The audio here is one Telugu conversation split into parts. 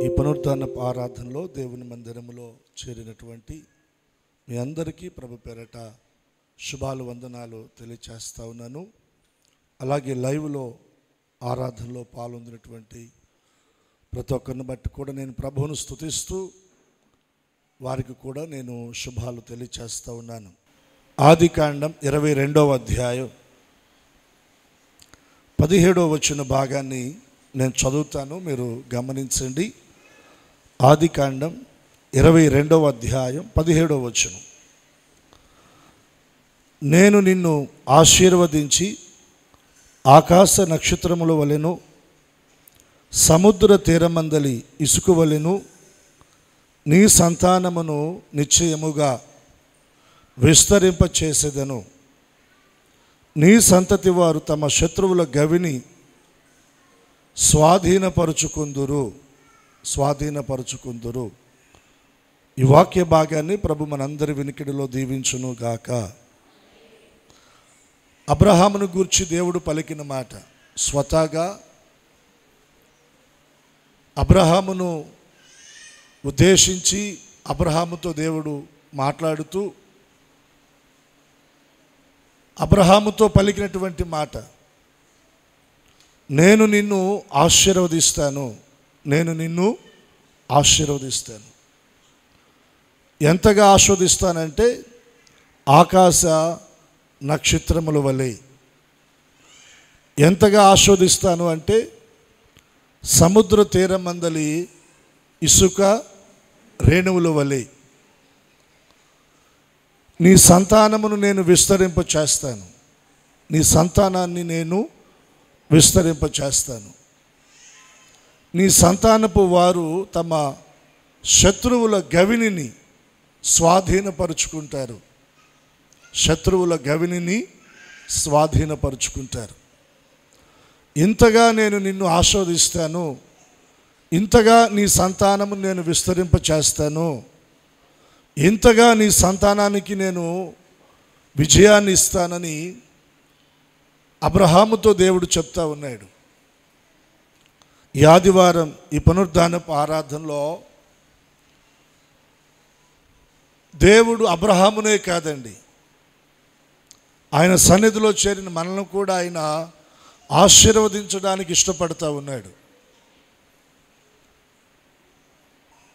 ఈ పునరుద్ధానపు ఆరాధనలో దేవుని మందిరములో చేరినటువంటి మీ అందరికీ ప్రభు పేరట శుభాలు వందనాలు తెలియచేస్తా ఉన్నాను. అలాగే లైవ్లో ఆరాధనలో పాల్గొందినటువంటి ప్రతి ఒక్కరిని బట్టి కూడా నేను ప్రభువును స్తుతిస్తూ వారికి కూడా నేను శుభాలు తెలియచేస్తూ ఉన్నాను. ఆదికాండం 22వ అధ్యాయం 17వ వచన భాగాన్ని నేను చదువుతాను, మీరు గమనించండి. ఆదికాండం 22వ అధ్యాయం 17వ వచనం. నేను నిన్ను ఆశీర్వదించి ఆకాశ నక్షత్రముల వలెను సముద్ర తీరమందలి ఇసుక వలెను నీ సంతానమును నిశ్చయముగా విస్తరింపచేసేదను. నీ సంతతి వారు తమ శత్రువుల గవిని స్వాధీనపరుచుకుందురు. ఈ వాక్య భాగాన్ని ప్రభు మనందరి వినికిడిలో దీవించును గాక. అబ్రహామును గూర్చి దేవుడు పలికిన మాట, స్వతహాగా అబ్రహామును ఉద్దేశించి అబ్రహాముతో దేవుడు మాట్లాడుతూ అబ్రహాముతో పలికినటువంటి మాట, నేను నిన్ను ఆశీర్వదిస్తాను. ఎంతగా ఆశీర్వదిస్తానంటే ఆకాశ నక్షత్రముల వలె. ఎంతగా ఆశీర్వదిస్తాను అంటే సముద్ర తీరమందలి ఇసుక రేణువుల వలె నీ సంతానమును నేను విస్తరింపచేస్తాను. నీ సంతానాన్ని నేను విస్తరింపచేస్తాను. నీ సంతానపు వారు తమ శత్రువుల గవినిని స్వాధీనపరుచుకుంటారు. ఇంతగా నేను నిన్ను ఆశీర్వదిస్తాను, ఇంతగా నీ సంతానము నేను విస్తరింపచేస్తాను, ఇంతగా నీ సంతానానికి నేను విజయాన్ని ఇస్తానని అబ్రహాముతో దేవుడు చెప్తా ఉన్నాడు. ఈ ఆదివారం ఈ పునరుద్ధానపు ఆరాధనలో దేవుడు అబ్రహామునే కాదండి, ఆయన సన్నిధిలో చేరిన మనల్ని కూడా ఆయన ఆశీర్వదించడానికి ఇష్టపడతా ఉన్నాడు.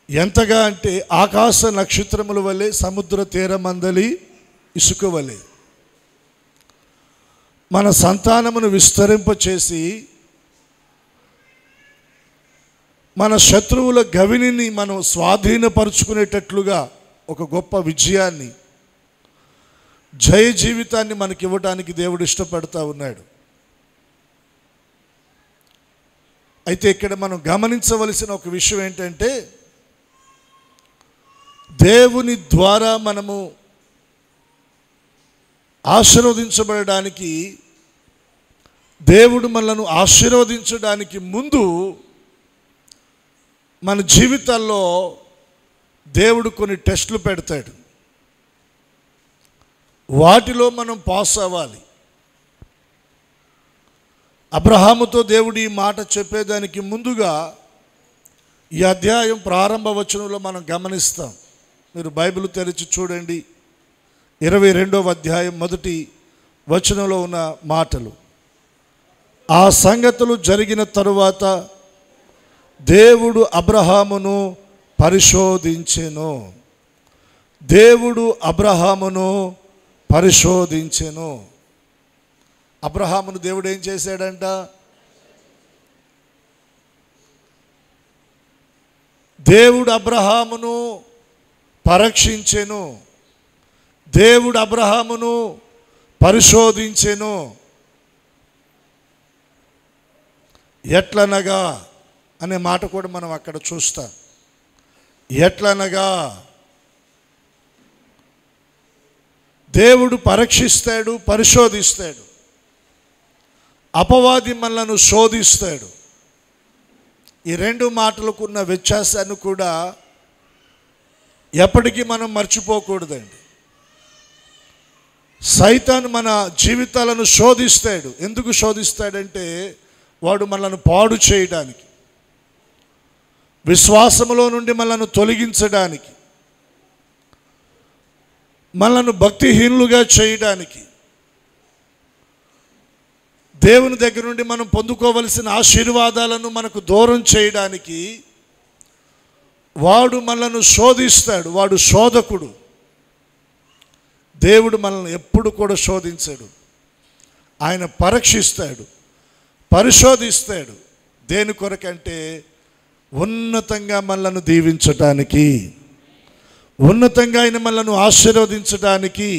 ఎంతగా అంటే ఆకాశ నక్షత్రముల వలె సముద్ర తీరమందలి ఇసుక వలె మన సంతానమును విస్తరింపచేసి మన శత్రువుల గవిని మనం స్వాధీనపరుచుకునేటట్లుగా ఒక గొప్ప విజయాన్ని, జయ జీవితాన్ని మనకి ఇవ్వడానికి దేవుడు ఇష్టపడతా ఉన్నాడు. అయితే ఇక్కడ మనం గమనించవలసిన ఒక విషయం ఏంటంటే, దేవుని ద్వారా మనము ఆశీర్వదించబడడానికి, దేవుడు మనలను ఆశీర్వదించడానికి ముందు మన జీవితాల్లో దేవుడు కొన్ని టెస్టులు పెడతాడు. వాటిలో మనం పాస్ అవ్వాలి. అబ్రహాముతో దేవుడు ఈ మాట చెప్పేదానికి ముందుగా ఈ అధ్యాయం ప్రారంభ వచనంలో మనం గమనిస్తాం. మీరు బైబిల్ తెరిచి చూడండి. 22వ అధ్యాయం 1వ వచనంలో ఉన్న మాటలు. ఆ సంగతులు జరిగిన తరువాత దేవుడు అబ్రహామును పరిశోధించెను. అబ్రహామును దేవుడు ఏం చేశాడంట? దేవుడు అబ్రహామును పరీక్షించెను, దేవుడు అబ్రహామును పరిశోధించెను. ఎట్లనగా అనే మాట కూడా మనం అక్కడ చూస్తాం. ఎట్లనగా దేవుడు పరీక్షిస్తాడు, పరిశోధిస్తాడు. అపవాది మనలను శోధిస్తాడు. ఈ రెండు మాటలకు ఉన్న వ్యత్యాసాన్ని కూడా ఎప్పటికీ మనం మర్చిపోకూడదండి. సైతాను మన జీవితాలను శోధిస్తాడు. ఎందుకు శోధిస్తాడంటే వాడు మనల్ని పాడు చేయడానికి, విశ్వాసములో నుండి మనల్ని తొలగించడానికి, మనల్ని భక్తిహీనులుగా చేయడానికి, దేవుని దగ్గర నుండి మనం పొందుకోవలసిన ఆశీర్వాదాలను మనకు దూరం చేయడానికి వాడు మనల్ని శోధిస్తాడు. వాడు శోధకుడు. దేవుడు మనల్ని ఎప్పుడు కూడా శోధించాడు. ఆయన పరీక్షిస్తాడు, పరిశోధిస్తాడు. దేని కొరకంటే ఉన్నతంగా మనల్ని దీవించడానికి, ఉన్నతంగా ఆయన మనల్ని ఆశీర్వదించడానికి,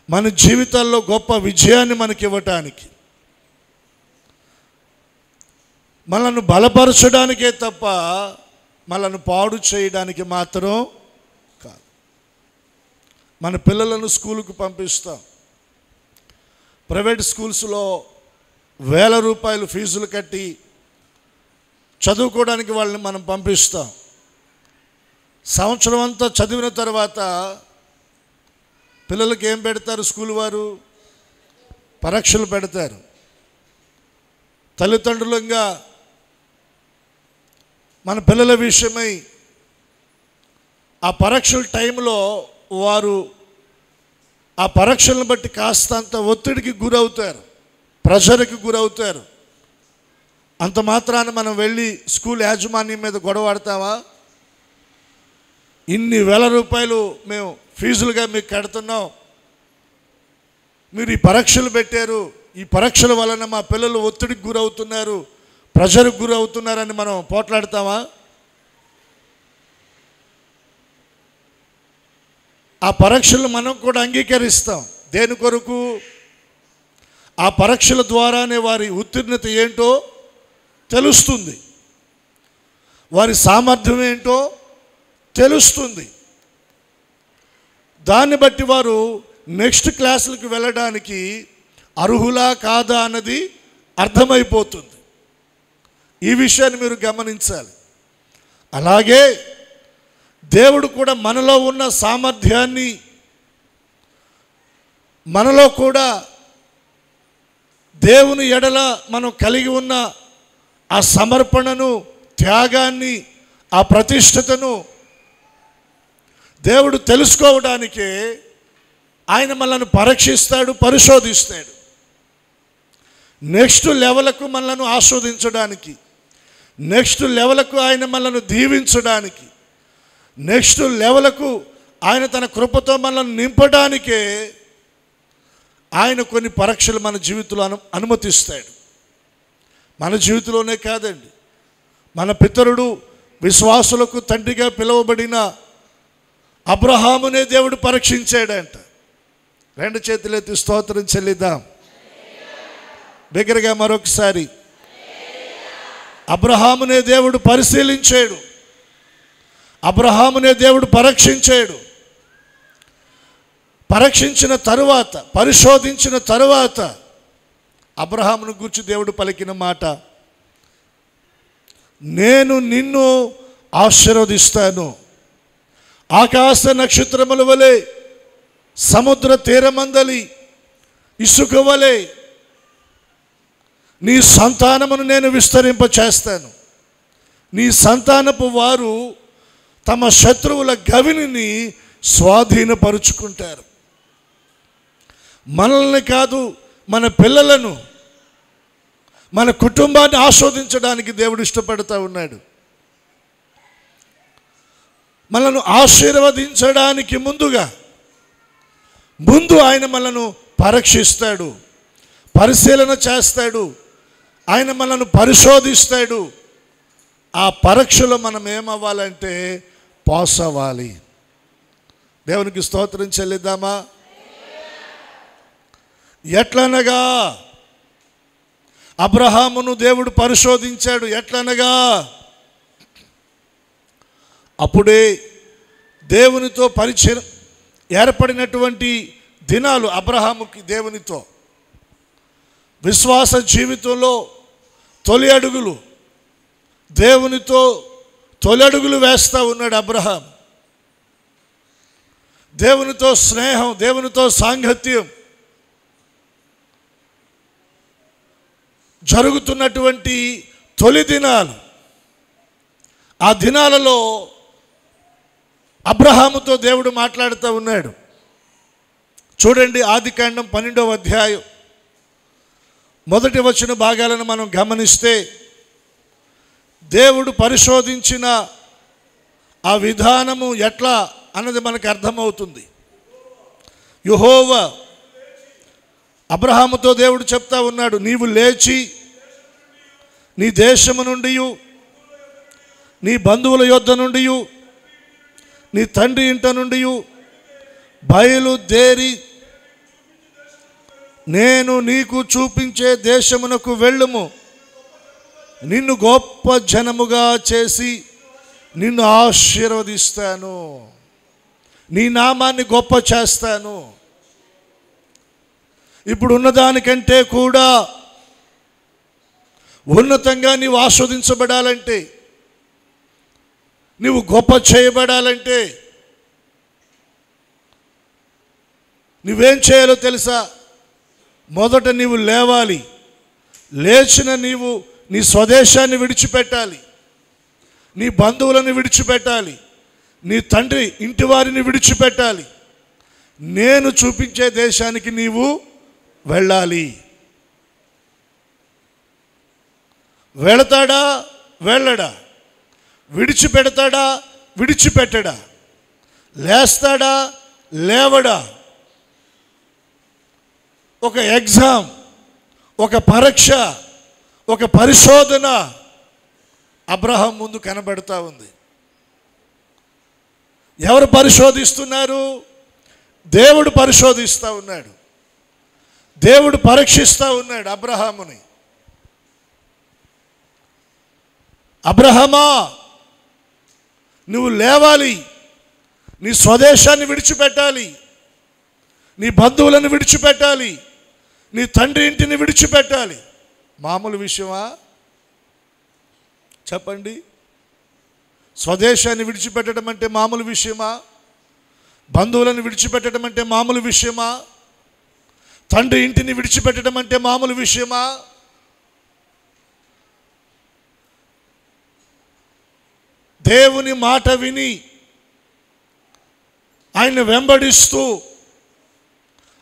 మన జీవితాల్లో గొప్ప విజయాన్ని మనకి ఇవ్వటానికి, మనల్ని బలపరచడానికే తప్ప మనల్ని పాడు చేయడానికి మాత్రం కాదు. మన పిల్లలను స్కూలుకు పంపిస్తాం. ప్రైవేట్ స్కూల్స్లో వేల రూపాయలు ఫీజులు కట్టి చదువుకోవడానికి వాళ్ళని మనం పంపిస్తాం. సంవత్సరం అంతా చదివిన తర్వాత పిల్లలకి ఏం పెడతారు? స్కూల్ వారు పరీక్షలు పెడతారు. తల్లిదండ్రులంగా మన పిల్లల విషయమై ఆ పరీక్షల టైంలో వారు ఆ పరీక్షలను బట్టి కాస్తంత ఒత్తిడికి గురవుతారు, ప్రెషర్కి గురవుతారు. అంత మాత్రాన మనం వెళ్ళి స్కూల్ యాజమాన్యం మీద గొడవాడతామా? ఇన్ని వేల రూపాయలు మేము ఫీజులుగా మీకు కడుతున్నాం, మీరు ఈ పరీక్షలు పెట్టారు, ఈ పరీక్షల వలన మా పిల్లలు ఒత్తిడికి గురవుతున్నారు, ప్రెషర్కి గురవుతున్నారని మనం పోట్లాడతామా? ఆ పరీక్షలు మనం కూడా అంగీకరిస్తాం. దేని కొరకు? ఆ పరీక్షల ద్వారానే వారి ఉత్తీర్ణత ఏంటో తెలుస్తుంది, వారి సామర్థ్యం ఏంటో తెలుస్తుంది. దాన్ని బట్టి వారు నెక్స్ట్ క్లాసులకు వెళ్ళడానికి అర్హులా కాదా అన్నది అర్థమైపోతుంది. ఈ విషయాన్ని మీరు గమనించాలి. అలాగే దేవుడు కూడా మనలో ఉన్న సామర్థ్యాన్ని, మనలో కూడా దేవుని ఎడల మనం కలిగి ఉన్న ఆ సమర్పణను, త్యాగాన్ని, ఆ ప్రతిష్టతను దేవుడు తెలుసుకోవడానికే ఆయన మనల్ని పరీక్షిస్తాడు, పరిశోధిస్తాడు. నెక్స్ట్ లెవెల్కు మనల్ని ఆస్వాదించడానికి, నెక్స్ట్ లెవెల్కు ఆయన మనల్ని దీవించడానికి, నెక్స్ట్ లెవెల్కు ఆయన తన కృపతో మనల్ని నింపడానికే ఆయన కొన్ని పరీక్షలు మన జీవితంలో అనుమతిస్తాడు. మన జీవితంలోనే కాదండి, మన పితరుడు విశ్వాసులకు తండ్రిగా పిలువబడిన అబ్రహామునే దేవుడు పరీక్షించాడంట. రెండు చేతులెత్తి స్తోత్రం చెల్లిద్దాం దగ్గరగా మరొకసారి. అబ్రహామునే దేవుడు పరిశీలించాడు, అబ్రహామునే దేవుడు పరీక్షించాడు. పరీక్షించిన తరువాత, పరిశోధించిన తరువాత అబ్రహామును గూర్చి దేవుడు పలికిన మాట, నేను నిన్ను ఆశీర్వదిస్తాను, ఆకాశ నక్షత్రముల వలె, సముద్ర తీరమందలి ఇసుక వలె నీ సంతానమును నేను విస్తరింపచేస్తాను. నీ సంతానపు వారు తమ శత్రువుల గవిని స్వాధీనపరుచుకుంటారు. మనల్ని కాదు, మన పిల్లలను, మన కుటుంబాన్ని ఆస్వాదించడానికి దేవుడు ఇష్టపడుతూ ఉన్నాడు. మనల్ని ఆశీర్వదించడానికి ముందు ఆయన మనల్ని పరీక్షిస్తాడు, పరిశీలన చేస్తాడు, ఆయన మనల్ని పరిశోధిస్తాడు. ఆ పరీక్షలో మనం ఏమవ్వాలంటే పాస్ అవ్వాలి. దేవునికి స్తోత్రం చెల్లిద్దామా? ఎట్లనగా అబ్రహామును దేవుడు పరిశోధించాడు. ఎట్లనగా అప్పుడే దేవునితో పరిచయం ఏర్పడినటువంటి దినాలు అబ్రహాముకి. దేవునితో విశ్వాస జీవితంలో తొలి అడుగులు, దేవునితో తొలి అడుగులు వేస్తూ ఉన్నాడు అబ్రహాం. దేవునితో స్నేహం, దేవునితో సాంగత్యం జరుగుతున్నటువంటి తొలి దినాలు. ఆ దినాలలో అబ్రహాముతో దేవుడు మాట్లాడుతూ ఉన్నాడు. చూడండి, ఆదికాండం 12వ అధ్యాయం మొదటి వచన భాగాలను మనం గమనిస్తే దేవుడు పరిశోధించిన ఆ విధానము ఎట్లా అన్నది మనకు అర్థమవుతుంది. యెహోవా అబ్రహాముతో దేవుడు చెప్తా ఉన్నాడు, నీవు లేచి నీ దేశము నుండి, నీ బంధువుల యొద్ద నుండి, నీ తండ్రి ఇంట నుండి బయలుదేరి నేను నీకు చూపించే దేశమునకు వెళ్ళుము. నిన్ను గొప్ప జనముగా చేసి నిన్ను ఆశీర్వదిస్తాను, నీ నామాన్ని గొప్ప చేస్తాను. ఇప్పుడు ఉన్నదానికంటే కూడా ఉన్నతంగా నీవు ఆస్వాదించబడాలంటే, నీవు గొప్ప చేయబడాలంటే నువ్వేం చేయాలో తెలుసా? మొదట నీవు లేవాలి. లేచిన నీవు నీ స్వదేశాన్ని విడిచిపెట్టాలి, నీ బంధువులను విడిచిపెట్టాలి, నీ తండ్రి ఇంటి వారిని విడిచిపెట్టాలి. నేను చూపించే దేశానికి నీవు వెళ్ళాలి. వెళతాడా? వెళ్ళడా? విడిచిపెడతాడా? విడిచిపెట్టడా? లేస్తాడా? లేవడా? ఒక ఎగ్జామ్, ఒక పరీక్ష, ఒక పరిశోధన అబ్రహాం ముందు కనబడతా ఉంది. ఎవరు పరిశోధిస్తున్నారు? దేవుడు పరిశోధిస్తూ ఉన్నాడు. దేవుడు పరీక్షిస్తూ ఉన్నాడు అబ్రహాముని. అబ్రహామా, నువ్వు లేవాలి, నీ స్వదేశాన్ని విడిచిపెట్టాలి, నీ బంధువులను విడిచిపెట్టాలి, నీ తండ్రి ఇంటిని విడిచిపెట్టాలి. మామూలు విషయమా చెప్పండి? స్వదేశాన్ని విడిచిపెట్టడం అంటే మామూలు విషయమా? బంధువులను విడిచిపెట్టడం అంటే మామూలు విషయమా? తండ్రి ఇంటిని విడిచిపెట్టడం అంటే మామూలు విషయమా? దేవుని మాట విని ఆయన వెంబడిస్తూ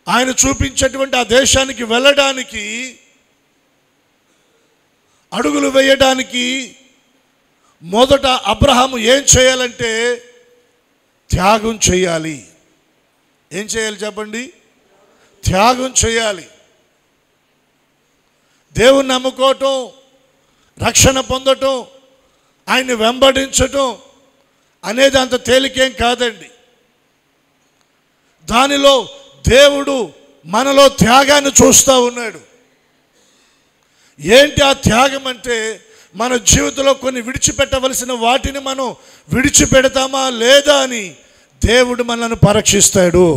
ఆయన చూపించేటువంటి ఆ దేశానికి వెళ్ళడానికి, అడుగులు వేయడానికి మొదట అబ్రహాము ఏం చేయాలంటే త్యాగం చేయాలి. ఏం చేయాలి చెప్పండి? త్యాగం చేయాలి. దేవుని నమ్ముకోవటం, రక్షణ పొందటం, ఆయన్ని వెంబడించటం అనేది అంత తేలికేం కాదండి. దానిలో దేవుడు మనలో త్యాగాన్ని చూస్తూ ఉన్నాడు. ఏంటి ఆ త్యాగం అంటే, మన జీవితంలో కొన్ని విడిచిపెట్టవలసిన వాటిని మనం విడిచిపెడతామా లేదా అని దేవుడు మనల్ని పరీక్షిస్తాడు.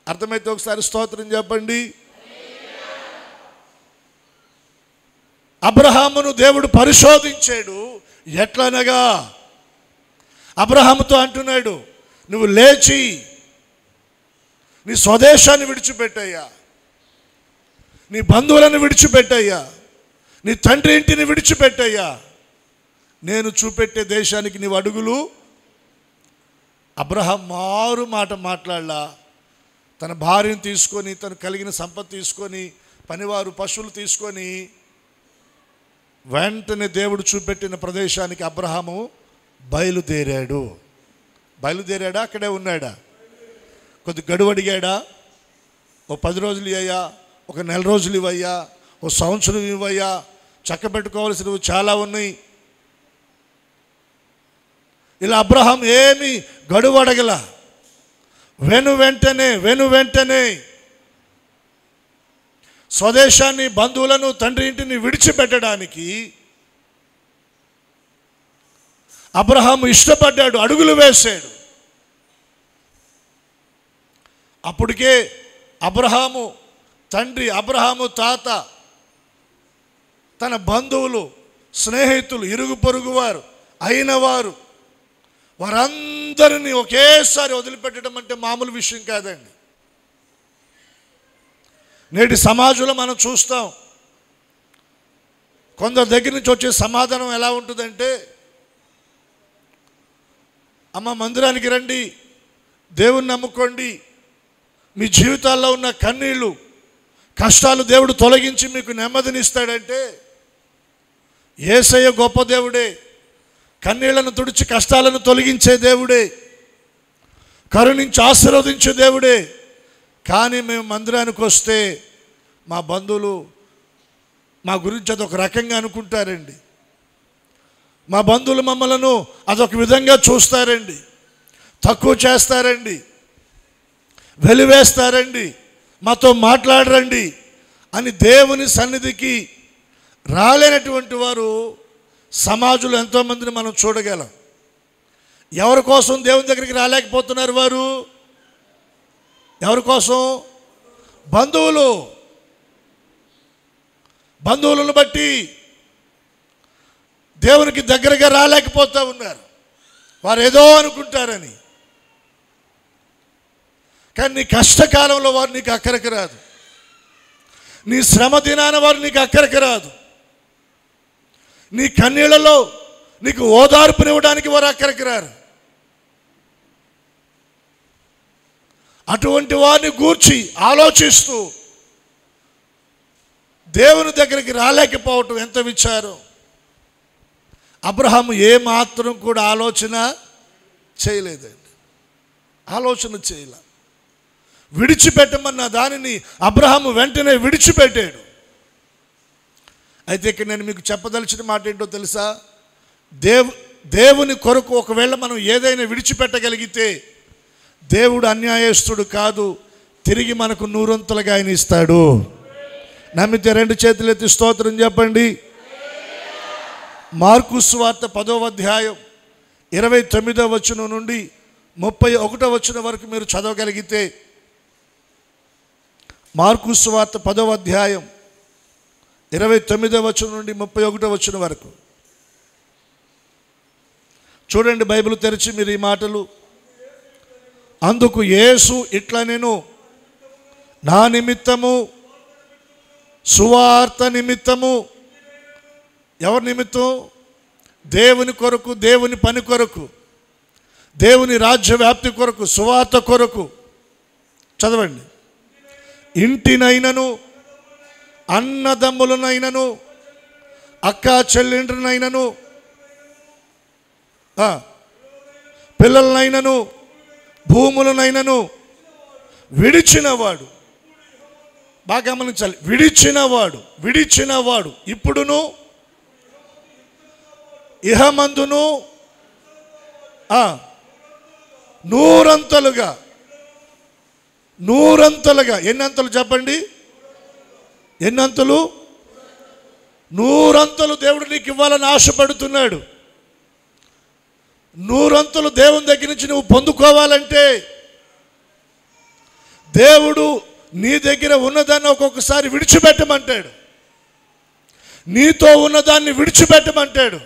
అర్థమైతే ఒకసారి స్తోత్రం చెప్పండి. అబ్రహామును దేవుడు పరిశోధించాడు. ఎట్లనగా అబ్రహాముతో అంటున్నాడు, నువ్వు లేచి నీ స్వదేశాన్ని విడిచిపెట్టయ్యా, నీ బంధువులను విడిచిపెట్టయ్యా, నీ తండ్రి ఇంటిని విడిచిపెట్టయ్యా, నేను చూపెట్టే దేశానికి నీవు అడుగులు. అబ్రహాం మారు మాట మాట్లాడలా. తన భార్యను తీసుకొని, తను కలిగిన సంపద తీసుకొని, పనివారు పశువులు తీసుకొని వెంటనే దేవుడు చూపెట్టిన ప్రదేశానికి అబ్రహాము బయలుదేరాడు. బయలుదేరాడా? అక్కడే ఉన్నాడా? కొద్ది గడువు అడిగాడా? ఓ 10 రోజులు ఇవ్వయ్యా, ఒక నెల రోజులు ఇవ్వయ్యా, ఓ సంవత్సరం ఇవ్వయ్యా, చక్క పెట్టుకోవాల్సినవి చాలా ఉన్నాయి. ఇలా అబ్రహాం ఏమి గడువు అడగల. వెను వెంటనే స్వదేశాన్ని, బంధువులను, తండ్రి ఇంటిని విడిచిపెట్టడానికి అబ్రహాము ఇష్టపడ్డాడు, అడుగులు వేశాడు. అప్పటికే అబ్రహాము తండ్రి, అబ్రహాము తాత, తన బంధువులు, స్నేహితులు, ఇరుగు పొరుగు వారు అయిన వారు, వారందరినీ ఒకేసారి వదిలిపెట్టడం అంటే మామూలు విషయం కాదండి. నేటి సమాజంలో మనం చూస్తాం, కొందరి దగ్గర నుంచి వచ్చే సమాధానం ఎలా ఉంటుందంటే, అమ్మ మందిరానికి రండి, దేవుణ్ణి నమ్ముకోండి, మీ జీవితాల్లో ఉన్న కన్నీళ్ళు కష్టాలు దేవుడు తొలగించి మీకు నెమ్మదినిస్తాడంటే యేసయ్య గొప్ప దేవుడే, కన్నీళ్లను తుడిచి కష్టాలను తొలగించే దేవుడే, కరుణించి ఆశీర్వదించే దేవుడే. కానీ మేము మందిరానికి వస్తే మా బంధువులు మా గురించి అదొక రకంగా అనుకుంటారండి, మా బంధువులు మమ్మలను అదొక విధంగా చూస్తారండి, తక్కువ చేస్తారండి, వెలివేస్తారండి, మాతో మాట్లాడరండి అని దేవుని సన్నిధికి రాలేనటువంటి వారు సమాజంలో ఎంతోమందిని మనం చూడగలం. ఎవరి కోసం దేవుని దగ్గరికి రాలేకపోతున్నారు వారు? ఎవరి కోసం? బంధువులను బట్టి దేవునికి దగ్గరగా రాలేకపోతూ ఉన్నారు. వారు ఏదో అనుకుంటారని. కానీ నీ కష్టకాలంలో వారు నీకు అక్కడికి రాదు, నీ శ్రమ దినాన వారు నీకు అక్కడికి రాదు, నీ కన్నీళ్లలో నీకు ఓదార్పునివ్వడానికి వారు అక్కడికి రారు. అటువంటి వారిని గూర్చి ఆలోచిస్తూ దేవుని దగ్గరికి రాలేకపోవటం ఎంత విచారం. అబ్రహాము ఏమాత్రం కూడా ఆలోచన చేయలేదండి, ఆలోచన చేయలే. విడిచిపెట్టమన్న దానిని అబ్రహాము వెంటనే విడిచిపెట్టాడు. అయితే ఇక్కడ నేను మీకు చెప్పదలిచిన మాట ఏంటో తెలుసా? దేవుని కొరకు ఒకవేళ మనం ఏదైనా విడిచిపెట్టగలిగితే దేవుడు అన్యాయస్తుడు కాదు, తిరిగి మనకు నూరంతలుగా ఆయన ఇస్తాడు. నమ్మితే రెండు చేతులు ఎత్తి స్తోత్రం చెప్పండి. మార్కు సువార్త 10వ అధ్యాయం 29వ వచనం నుండి 31వ వచనం వరకు మీరు చదవగలిగితే, మార్కు సువార్త 10వ అధ్యాయం 29వ వచనం నుండి 31వ వచనం వరకు చూడండి. బైబిల్ తెరిచి మీరు ఈ మాటలు. అందుకు యేసు ఇట్లా, నేను నా నిమిత్తము, సువార్త నిమిత్తము. ఎవరి నిమిత్తం? దేవుని కొరకు, దేవుని పని కొరకు, దేవుని రాజ్య వ్యాప్తి కొరకు, సువార్త కొరకు. చదవండి. ఇంటినైనను, అన్నదమ్ములనైనను, అక్క చెల్లెండ్రనైనను, పిల్లలనైనను, భూములనైనను విడిచినవాడు. బాగా గమనించాలి. విడిచినవాడు ఇప్పుడును ఇహమందును నూరంతలుగా. ఎన్నంతలు చెప్పండి? ఎన్నంతలు? నూరంతలు దేవుడు నీకు ఇవ్వాలని ఆశపడుతున్నాడు. నూరంతలు దేవుని దగ్గర నుంచి నువ్వు పొందుకోవాలంటే దేవుడు నీ దగ్గర ఉన్నదాన్ని ఒక్కొక్కసారి విడిచిపెట్టమంటాడు, నీతో ఉన్నదాన్ని విడిచిపెట్టమంటాడు.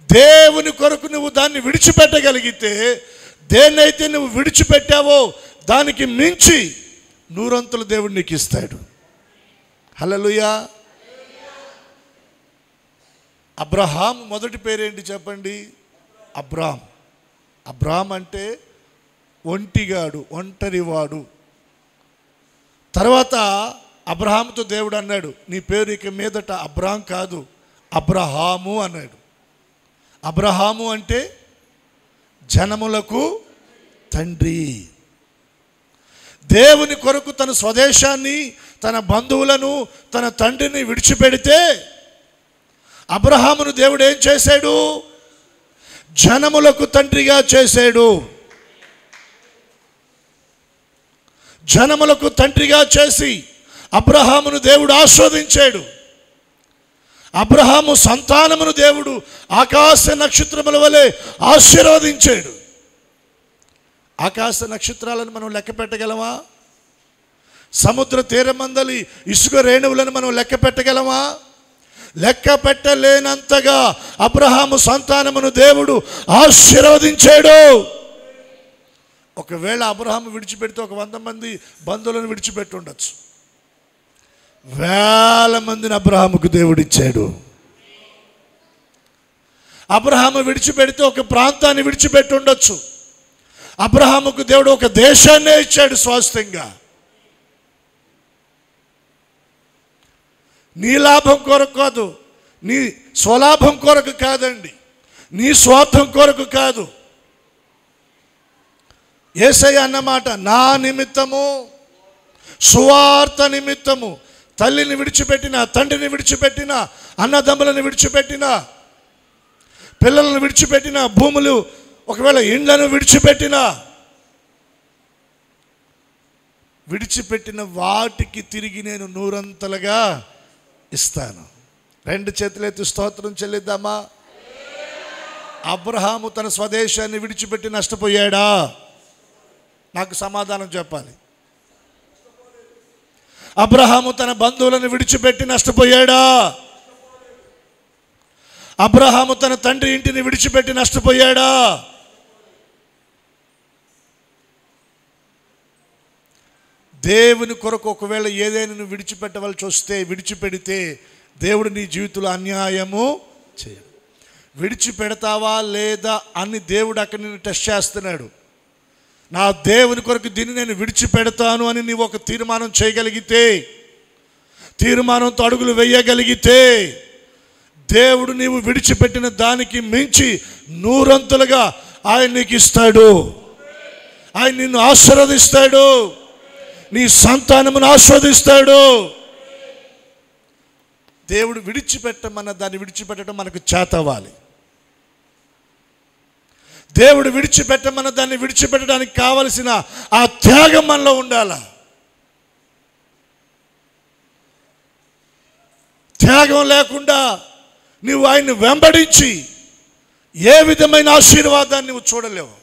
దేవుని కొరకు నువ్వు దాన్ని విడిచిపెట్టగలిగితే, దేన్నైతే నువ్వు విడిచిపెట్టావో దానికి మించి నూరంతలు దేవుడు నీకు ఇస్తాడు. హల్లెలూయా. అబ్రహాం మొదటి పేరేంటి చెప్పండి? అబ్రామ్ అంటే ఒంటిగాడు, ఒంటరివాడు. తర్వాత అబ్రహాముతో దేవుడు అన్నాడు, నీ పేరు ఇక మీదట అబ్రామ్ కాదు, అబ్రహాము అన్నాడు. అబ్రహాము అంటే జనములకు తండ్రి. దేవుని కొరకు తన స్వదేశాన్ని, తన బంధువులను, తన తండ్రిని విడిచిపెడితే అబ్రహామును దేవుడు ఏం చేశాడు? జనములకు తండ్రిగా చేశాడు. జనములకు తండ్రిగా చేసి అబ్రహామును దేవుడు ఆస్వాదించాడు. అబ్రహాము సంతానమును దేవుడు ఆకాశ నక్షత్రముల వలె ఆశీర్వదించాడు. ఆకాశ నక్షత్రాలను మనం లెక్క పెట్టగలమా? సముద్ర తీరమందలి ఇసుక రేణువులను మనం లెక్క పెట్టగలమా? లెక్క పెట్టలేనంతగా అబ్రహాము సంతానమును దేవుడు ఆశీర్వదించాడు. ఒకవేళ అబ్రహాము విడిచిపెడితే 100 మంది బంధువులను విడిచిపెట్టి ఉండొచ్చు. 1000 మందిని అబ్రహాముకు దేవుడిచ్చాడు. అబ్రహాము విడిచిపెడితే ఒక ప్రాంతాన్ని విడిచిపెట్టి ఉండొచ్చు. అబ్రహాముకు దేవుడు ఒక దేశాన్నే ఇచ్చాడు స్వాస్థ్యంగా. నీ లాభం కొరకు కాదు, నీ స్వలాభం కొరకు కాదండి, నీ స్వార్థం కొరకు కాదు. యేసయ్య అన్నమాట, నా నిమిత్తము, సువార్త నిమిత్తము తల్లిని విడిచిపెట్టిన, తండ్రిని విడిచిపెట్టిన, అన్నదమ్ములను విడిచిపెట్టిన, పిల్లలను విడిచిపెట్టిన, భూములు ఒకవేళ ఇండ్లను విడిచిపెట్టిన వాటికి తిరిగి నేను నూరంతలుగా ఇస్తాను. రెండు చేతులెత్తి స్తోత్రం చెల్లిద్దామా? అబ్రహాము తన స్వదేశాన్ని విడిచిపెట్టి నష్టపోయాడా? నాకు సమాధానం చెప్పాలి. అబ్రహాము తన బంధువులను విడిచిపెట్టి నష్టపోయాడా? అబ్రహాము తన తండ్రి ఇంటిని విడిచిపెట్టి నష్టపోయాడా? దేవుని కొరకు ఒకవేళ ఏదైనా నువ్వు విడిచిపెట్టవలసి వస్తే, విడిచిపెడితే దేవుడు నీ జీవితంలో అన్యాయము చేయడు. విడిచిపెడతావా లేదా అని దేవుడు అక్కడ నిన్ను టెస్ట్ చేస్తున్నాడు. నా దేవుని కొరకు దీన్ని నేను విడిచిపెడతాను అని నీవు ఒక తీర్మానం చేయగలిగితే, తీర్మానంతో అడుగులు వేయగలిగితే, దేవుడు నీవు విడిచిపెట్టిన దానికి మించి నూరంతులుగా ఆయన నీకు ఇస్తాడు. ఆయన నిన్ను ఆశీర్వదిస్తాడు, నీ సంతానమును ఆస్వాదిస్తాడు. దేవుడు విడిచిపెట్టమన్న దాన్ని విడిచిపెట్టడం మనకు చేతవ్వాలి. దేవుడు విడిచిపెట్టమన్న దాన్ని విడిచిపెట్టడానికి కావలసిన ఆ త్యాగం మనలో ఉండాలి. త్యాగం లేకుండా నువ్వు ఆయన్ని వెంబడించి ఏ విధమైన ఆశీర్వాదాన్ని నువ్వు చూడలేవు.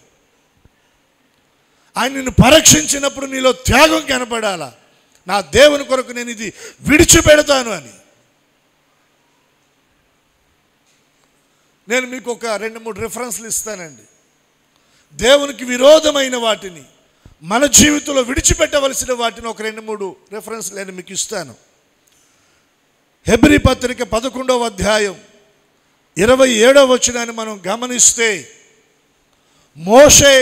ఆయన నిన్ను పరీక్షించినప్పుడు నీలో త్యాగం కనపడాలా. నా దేవుని కొరకు నేను ఇది విడిచిపెడతాను అని. నేను మీకు ఒక 2-3 రిఫరెన్స్లు ఇస్తానండి. దేవునికి విరోధమైన వాటిని, మన జీవితంలో విడిచిపెట్టవలసిన వాటిని ఒక 2-3 రిఫరెన్స్లు నేను మీకు ఇస్తాను. హెబ్రీ పత్రిక 11వ అధ్యాయం 27వ వచనాన్ని మనం గమనిస్తే, మోషే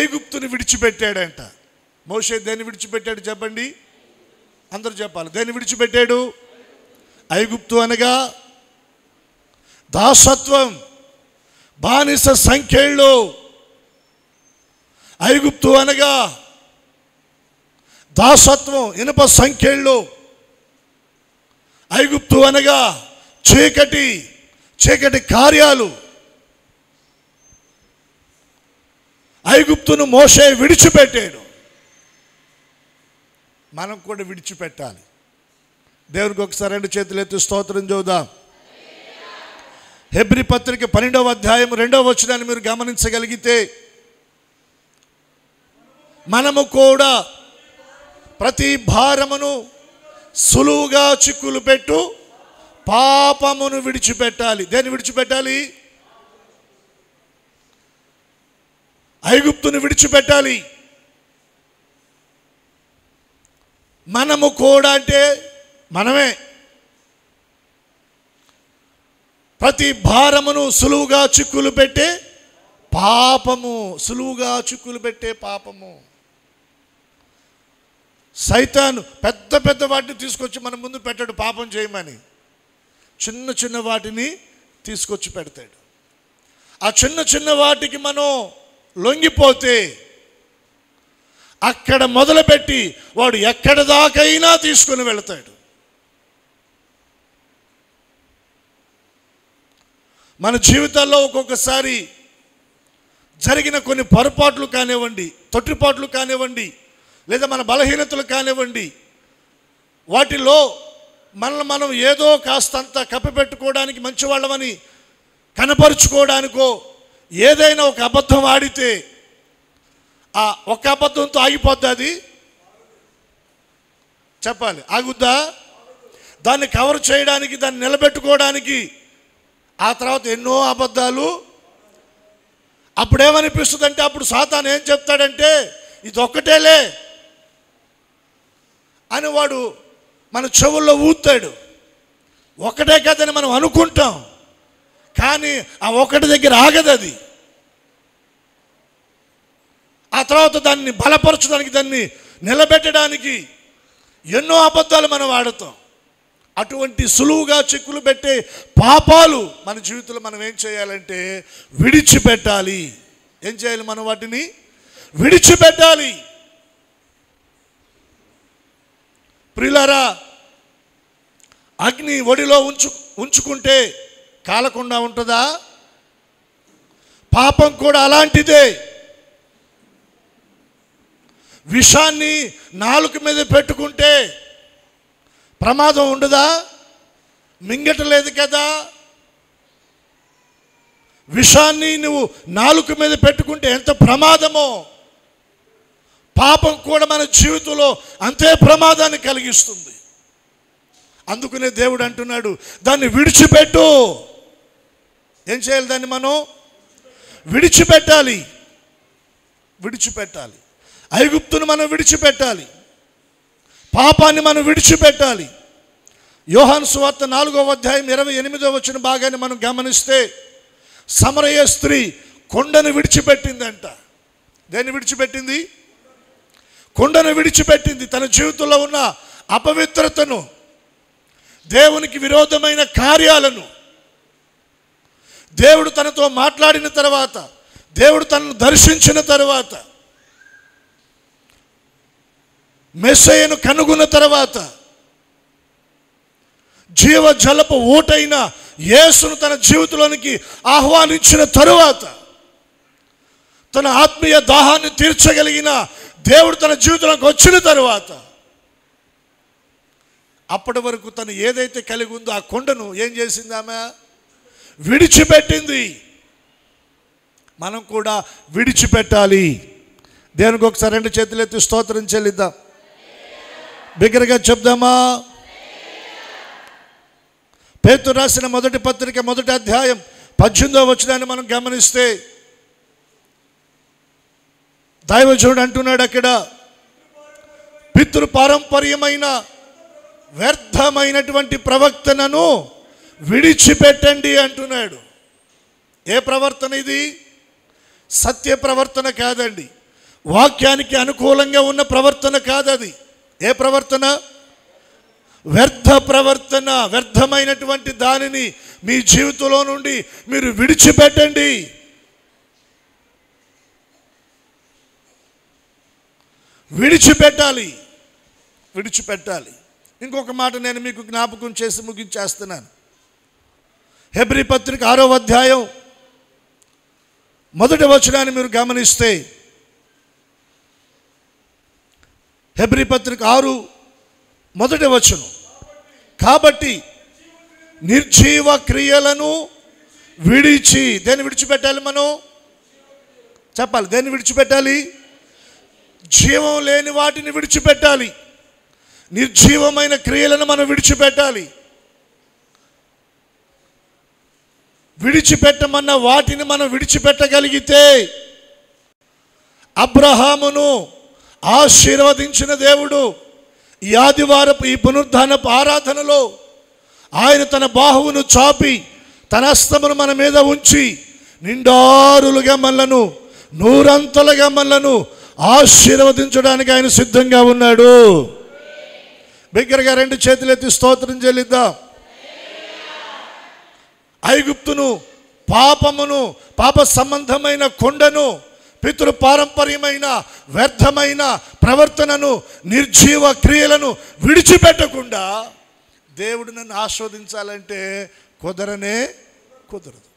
ఐగుప్తుని విడిచిపెట్టాడంట. మోషే దేన్ని విడిచిపెట్టాడు చెప్పండి? అందరూ చెప్పాలి. దేన్ని విడిచిపెట్టాడు? ఐగుప్తు అనగా దాసత్వం, బానిస సంఖ్యలు. ఐగుప్తు అనగా దాసత్వం, ఇనుప సంఖ్యలు. ఐగుప్తు అనగా చీకటి, చీకటి కార్యాలు. ఐగుప్తును మోషే విడిచిపెట్టాడు. మనం కూడా విడిచిపెట్టాలి. దేవునికి ఒకసారి 2 చేతులు ఎత్తి స్తోత్రం చూద్దాం. హెబ్రీ పత్రిక 12వ అధ్యాయం 2వ వచనాన్ని మీరు గమనించగలిగితే, మనము కూడా ప్రతి భారమును సులువుగా చిక్కులు పెట్టు పాపమును విడిచిపెట్టాలి. దేన్ని విడిచిపెట్టాలి? ఐగుప్తును విడిచిపెట్టాలి. మనము కూడా అంటే మనమే. ప్రతి భారమును సులువుగా చిక్కులు పెట్టే పాపము, సులువుగా చిక్కులు పెట్టే పాపము. సైతాను పెద్ద పెద్ద వాటిని తీసుకొచ్చి మన ముందు పెట్టాడు పాపం చేయమని. చిన్న చిన్న వాటిని తీసుకొచ్చి పెడతాడు. ఆ చిన్న చిన్న వాటికి మనం లొంగిపోతే అక్కడ మొదలుపెట్టి వాడు ఎక్కడ దాకైనా తీసుకుని వెళతాడు. మన జీవితాల్లో ఒక్కొక్కసారి జరిగిన కొన్ని పొరపాట్లు కానివ్వండి, తొట్టిపాట్లు కానివ్వండి, లేదా మన బలహీనతలు కానివ్వండి, వాటిలో మనల్ని మనం ఏదో కాస్తంత కప్పిపెట్టుకోవడానికి, మంచివాళ్ళమని కనపరుచుకోవడానికో ఏదైనా ఒక అబద్ధం ఆడితే ఆ ఒక్క అబద్ధంతో ఆగిపోద్ది. అది చెప్పాలి, ఆగుద్దా? దాన్ని కవర్ చేయడానికి, దాన్ని నిలబెట్టుకోవడానికి ఆ తర్వాత ఎన్నో అబద్ధాలు. అప్పుడేమనిపిస్తుంది అంటే, అప్పుడు సాతాను ఏం చెప్తాడంటే, ఇది ఒక్కటేలే అని వాడు మన చెవుల్లో ఊతాడు. ఒకటే కదని మనం అనుకుంటాం. కానీ ఆ ఒకటి దగ్గర ఆగదు అది. ఆ తర్వాత దాన్ని బలపరచడానికి, దాన్ని నిలబెట్టడానికి ఎన్నో అబద్ధాలు మనం వాడతాం. అటువంటి సులువుగా చిక్కులు పెట్టే పాపాలు మన జీవితంలో మనం ఏం చేయాలంటే విడిచిపెట్టాలి. ఏం చేయాలి? మనం వాటిని విడిచిపెట్టాలి. ప్రియులారా, అగ్ని ఒడిలో ఉంచుకుంటే కాలకుండా ఉంటుందా? పాపం కూడా అలాంటిదే. విషాన్ని నాలుక మీద పెట్టుకుంటే ప్రమాదం ఉండదా? మింగటలేదు కదా. విషాన్ని నువ్వు నాలుక మీద పెట్టుకుంటే ఎంత ప్రమాదమో, పాపం కూడా మన జీవితంలో అంతే ప్రమాదాన్ని కలిగిస్తుంది. అందుకనే దేవుడు అంటున్నాడు, దాన్ని విడిచిపెట్టు. ఏం చేయాలి? దాన్ని మనం విడిచిపెట్టాలి. విడిచిపెట్టాలి. ఐగుప్తును మనం విడిచిపెట్టాలి. పాపాన్ని మనం విడిచిపెట్టాలి. యోహాను సువార్త 4వ అధ్యాయం 28వ వచనం భాగాన్ని మనం గమనిస్తే, సమరయ స్త్రీ కొండను విడిచిపెట్టిందంట. దేన్ని విడిచిపెట్టింది? కొండను విడిచిపెట్టింది. తన జీవితంలో ఉన్న అపవిత్రతను, దేవునికి విరోధమైన కార్యాలను, దేవుడు తనతో మాట్లాడిన తర్వాత, దేవుడు తనను దర్శించిన తర్వాత, మెస్సయ్యను కనుగొన్న తర్వాత, జీవజలపు ఊటైన యేసును తన జీవితంలోనికి ఆహ్వానించిన తరువాత, తన ఆత్మీయ దాహాన్ని తీర్చగలిగిన దేవుడు తన జీవితంలోకి వచ్చిన తరువాత, అప్పటి వరకు తను ఏదైతే కలిగి ఉందో ఆ కొండను ఏం చేసింది? ఆమె విడిచిపెట్టింది. మనం కూడా విడిచిపెట్టాలి. దేవునికి ఒకసారి 2 చేతులు ఎత్తి స్తోత్రం చెల్లిద్దాం. బిగ్గరగా చెప్దామా? పేతురు రాసిన మొదటి పత్రిక 1వ అధ్యాయం 18వ వచనాన్ని మనం గమనిస్తే, దైవజనుడు అంటున్నాడు అక్కడ, పితృ పారంపర్యమైన వ్యర్థమైనటువంటి ప్రవర్తనను విడిచిపెట్టండి అంటున్నాడు. ఏ ప్రవర్తన ఇది? సత్య ప్రవర్తన కాదండి. వాక్యానికి అనుకూలంగా ఉన్న ప్రవర్తన కాదది. ఏ ప్రవర్తన? వ్యర్థ ప్రవర్తన. వ్యర్థమైనటువంటి దానిని మీ జీవితంలో నుండి మీరు విడిచిపెట్టండి. విడిచిపెట్టాలి. విడిచిపెట్టాలి. ఇంకొక మాట నేను మీకు జ్ఞాపకం చేసి ముగించేస్తున్నాను. హెబ్రీ పత్రిక 6వ అధ్యాయం 1వ వచనాన్ని మీరు గమనిస్తే, హెబ్రీ పత్రిక 6 1వ వచనం, కాబట్టి నిర్జీవ క్రియలను విడిచి, దేన్ని విడిచిపెట్టాలి? మనం చెప్పాలి. దేన్ని విడిచిపెట్టాలి? జీవం లేని వాటిని విడిచిపెట్టాలి. నిర్జీవమైన క్రియలను మనం విడిచిపెట్టాలి. విడిచిపెట్టమన్న వాటిని మనం విడిచిపెట్టగలిగితే, అబ్రహామును ఆశీర్వదించిన దేవుడు ఈ ఆదివారపు ఈ పునరుద్ధానపు ఆరాధనలో ఆయన తన బాహువును చాపి తన హస్తమును మన మీద ఉంచి నిండారులుగా మనలను, నూరంతలుగా మనలను ఆశీర్వదించడానికి ఆయన సిద్ధంగా ఉన్నాడు. బిగ్గరగా 2 చేతులు ఎత్తి స్తోత్రం చెల్లిద్దాం. ఐగుప్తును, పాపమును, పాప సంబంధమైన కొండను, పితృ పారంపర్యమైన వ్యర్థమైన ప్రవర్తనను, నిర్జీవ క్రియలను విడిచిపెట్టకుండా దేవుడు నన్ను ఆస్వాదించాలంటే కుదరనే కుదరదు.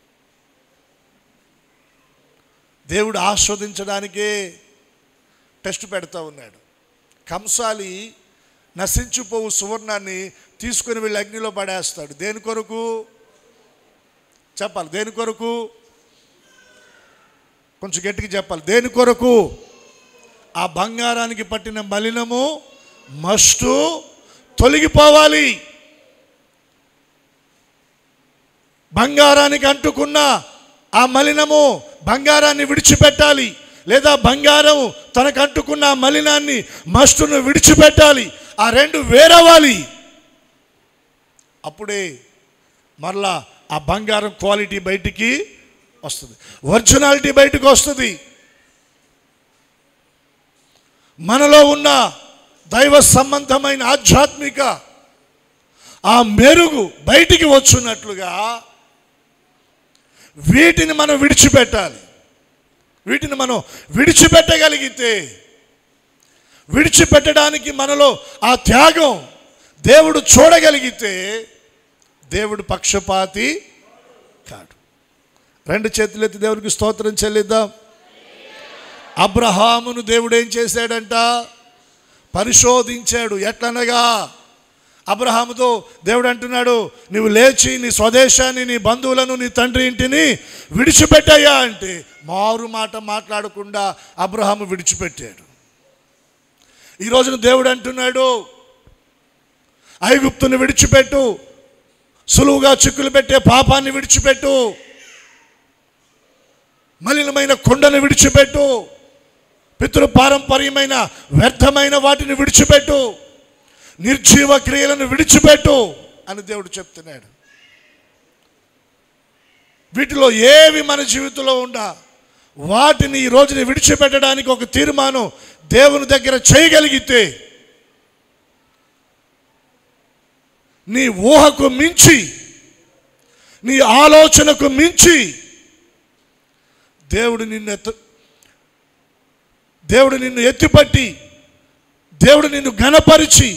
దేవుడు ఆస్వాదించడానికే టెస్ట్ పెడతా ఉన్నాడు. కంసాలి నశించిపోవు సువర్ణాన్ని తీసుకుని వెళ్ళి అగ్నిలో పడేస్తాడు. దేని కొరకు? చెప్పాలి. దేని కొరకు? కొంచెం గట్టిగా చెప్పాలి. దేని కొరకు? ఆ బంగారానికి పట్టిన మలినము మస్టు తొలగిపోవాలి. బంగారానికి అంటుకున్న ఆ మలినము బంగారాన్ని విడిచిపెట్టాలి, లేదా బంగారం తనకు అంటుకున్న ఆ మలినాన్ని మస్టును విడిచిపెట్టాలి. ఆ రెండు వేరవ్వాలి. అప్పుడే మరలా ఆ బంగారం క్వాలిటీ బయటికి వస్తుంది, ఒరిజినాలిటీ బయటకు వస్తుంది. మనలో ఉన్న దైవ సంబంధమైన ఆధ్యాత్మిక ఆ మెరుగు బయటికి వచ్చున్నట్లుగా వీటిని మనం విడిచిపెట్టాలి. వీటిని మనం విడిచిపెట్టగలిగితే, విడిచిపెట్టడానికి మనలో ఆ త్యాగం దేవుడు చూడగలిగితే దేవుడు పక్షపాతి కాడు. రెండు చేతులెత్తి దేవునికి స్తోత్రం చెల్లిద్దాం. అబ్రహామును దేవుడు ఏం చేశాడంట? పరిశోధించాడు. ఎట్లనగా అబ్రహాముతో దేవుడు అంటున్నాడు, నువ్వు లేచి నీ స్వదేశాన్ని, నీ బంధువులను, నీ తండ్రి ఇంటిని విడిచిపెట్టాయా అంటే మారు మాట మాట్లాడకుండా అబ్రహాము విడిచిపెట్టాడు. ఈ రోజున దేవుడు అంటున్నాడు, ఐగుప్తుని విడిచిపెట్టు, సులువుగా చిక్కులు పెట్టే పాపాన్ని విడిచిపెట్టు, మలినమైన కొండను విడిచిపెట్టు, పితృ పారంపర్యమైన వ్యర్థమైన వాటిని విడిచిపెట్టు, నిర్జీవ క్రియలను విడిచిపెట్టు అని దేవుడు చెప్తున్నాడు. వీటిలో ఏవి మన జీవితంలో ఉండా వాటిని ఈ రోజుని విడిచిపెట్టడానికి ఒక తీర్మానం దేవుని దగ్గర చేయగలిగితే, నీ ఊహకు మించి, నీ ఆలోచనకు మించి దేవుడు నిన్ను ఎత్తిపట్టి, దేవుడు నిన్ను ఘనపరిచి,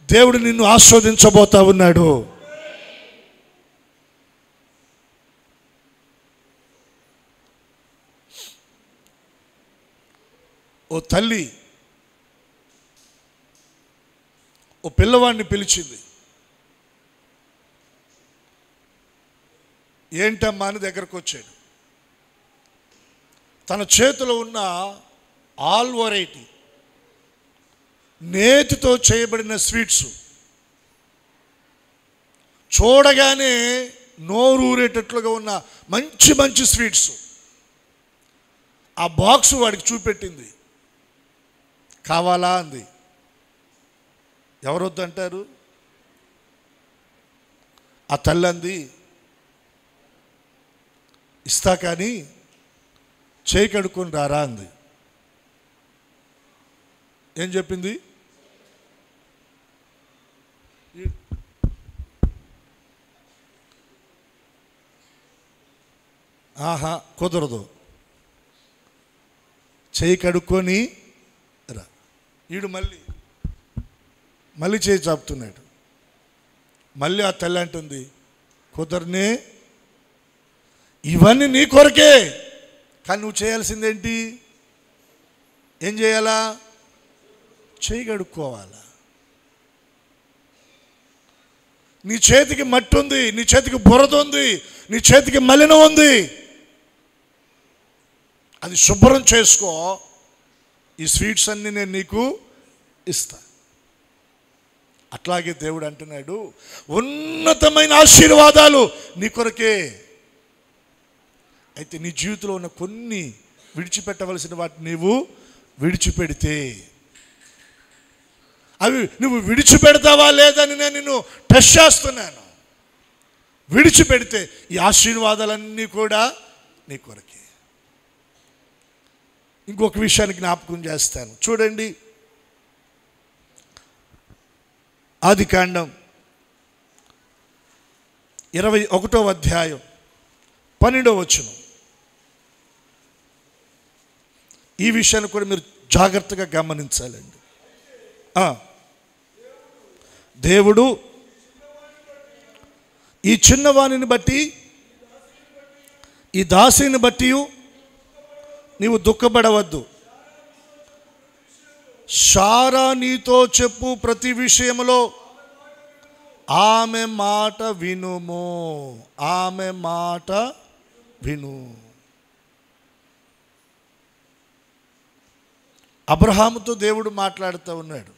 దేవుడు నిన్ను ఆస్వాదించబోతా ఉన్నాడు. ఓ తల్లి ఓ పిల్లవాడిని పిలిచింది. ఏంటమ్మా అని దగ్గరకు వచ్చాడు. తన చేతిలో ఉన్న ఆల్ వెరైటీ నేతితో చేయబడిన స్వీట్స్ చూడగానే నోరూరేటట్లుగా ఉన్న మంచి మంచి స్వీట్స్ ఆ బాక్స్ వాడికి చూపెట్టింది. కావాలా అంది. ఎవరొద్దు అంటారు? ఆ తల్లి అంది, ఇస్తా కానీ చేయి కడుక్కొని రారా అంది. ఏం చెప్పింది? ఆహా కుదరదు, చేయి కడుక్కొని రా. వీడు మళ్ళీ చేయి చాపుతున్నాడు. మళ్ళీ ఆ తల్లి అంటుంది, కుదరనే, ఇవన్నీ నీ కొరకే, కానీ నువ్వు చేయాల్సిందేంటి? ఏం చేయాలా? చేయి కడుక్కోవాలా. నీ చేతికి మట్టి ఉంది, నీ చేతికి బురద ఉంది, నీ చేతికి మలినం ఉంది, అది శుభ్రం చేసుకో, ఈ స్వీట్స్ అన్నీ నేను నీకు ఇస్తా. అట్లాగే దేవుడు అంటున్నాడు, ఉన్నతమైన ఆశీర్వాదాలు నీ కొరకే. అయితే నీ జీవితంలో ఉన్న కొన్ని విడిచిపెట్టవలసిన వాటిని నీవు విడిచిపెడితే, అవి నువ్వు విడిచిపెడతావా లేదని నేను నిన్ను టెస్ట్ చేస్తున్నాను. విడిచిపెడితే ఈ ఆశీర్వాదాలన్నీ కూడా నీ కొరకే. ఇంకొక విషయాన్ని జ్ఞాపకం చేస్తాను, చూడండి. ఆదికాండం 21వ అధ్యాయం 12వ వచనం. ఈ విషయాన్ని కూడా మీరు జాగ్రత్తగా గమనించాలండి. దేవుడు ఈ చిన్నవాణిని బట్టి, ఈ దాసిని బట్టి నీవు దుఃఖపడవద్దు. శారా నీతో చెప్పు ప్రతి విషయంలో ఆమె మాట వినుము, ఆమె మాట విను. అబ్రహాముతో దేవుడు మాట్లాడుతూ ఉన్నాడు.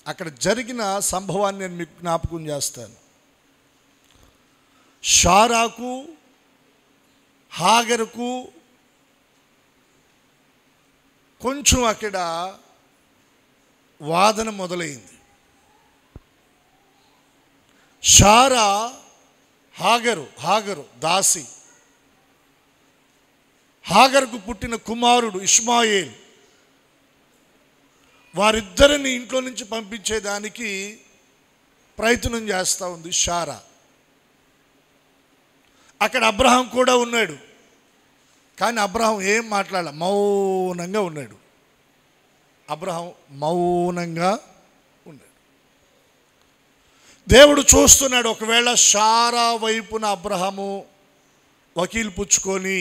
అక్కడ జరిగిన సంభవాన్ని నేను మీకు జ్ఞాపకం చేస్తాను. శారాకు, హాగరుకు కొంచెం అక్కడ వాదన మొదలైంది. శారా హాగరు దాసి. హాగరుకు పుట్టిన కుమారుడు ఇష్మాయేల్. వారిద్దరిని ఇంట్లో నుంచి పంపించేదానికి ప్రయత్నం చేస్తూ ఉంది శారా. అక్కడ అబ్రహాం కూడా ఉన్నాడు. కానీ అబ్రహాం ఏం మాట్లాడాల, మౌనంగా ఉన్నాడు. అబ్రహాం మౌనంగా ఉన్నాడు. దేవుడు చూస్తున్నాడు. ఒకవేళ శారా వైపున అబ్రహాము వకీలు పుచ్చుకొని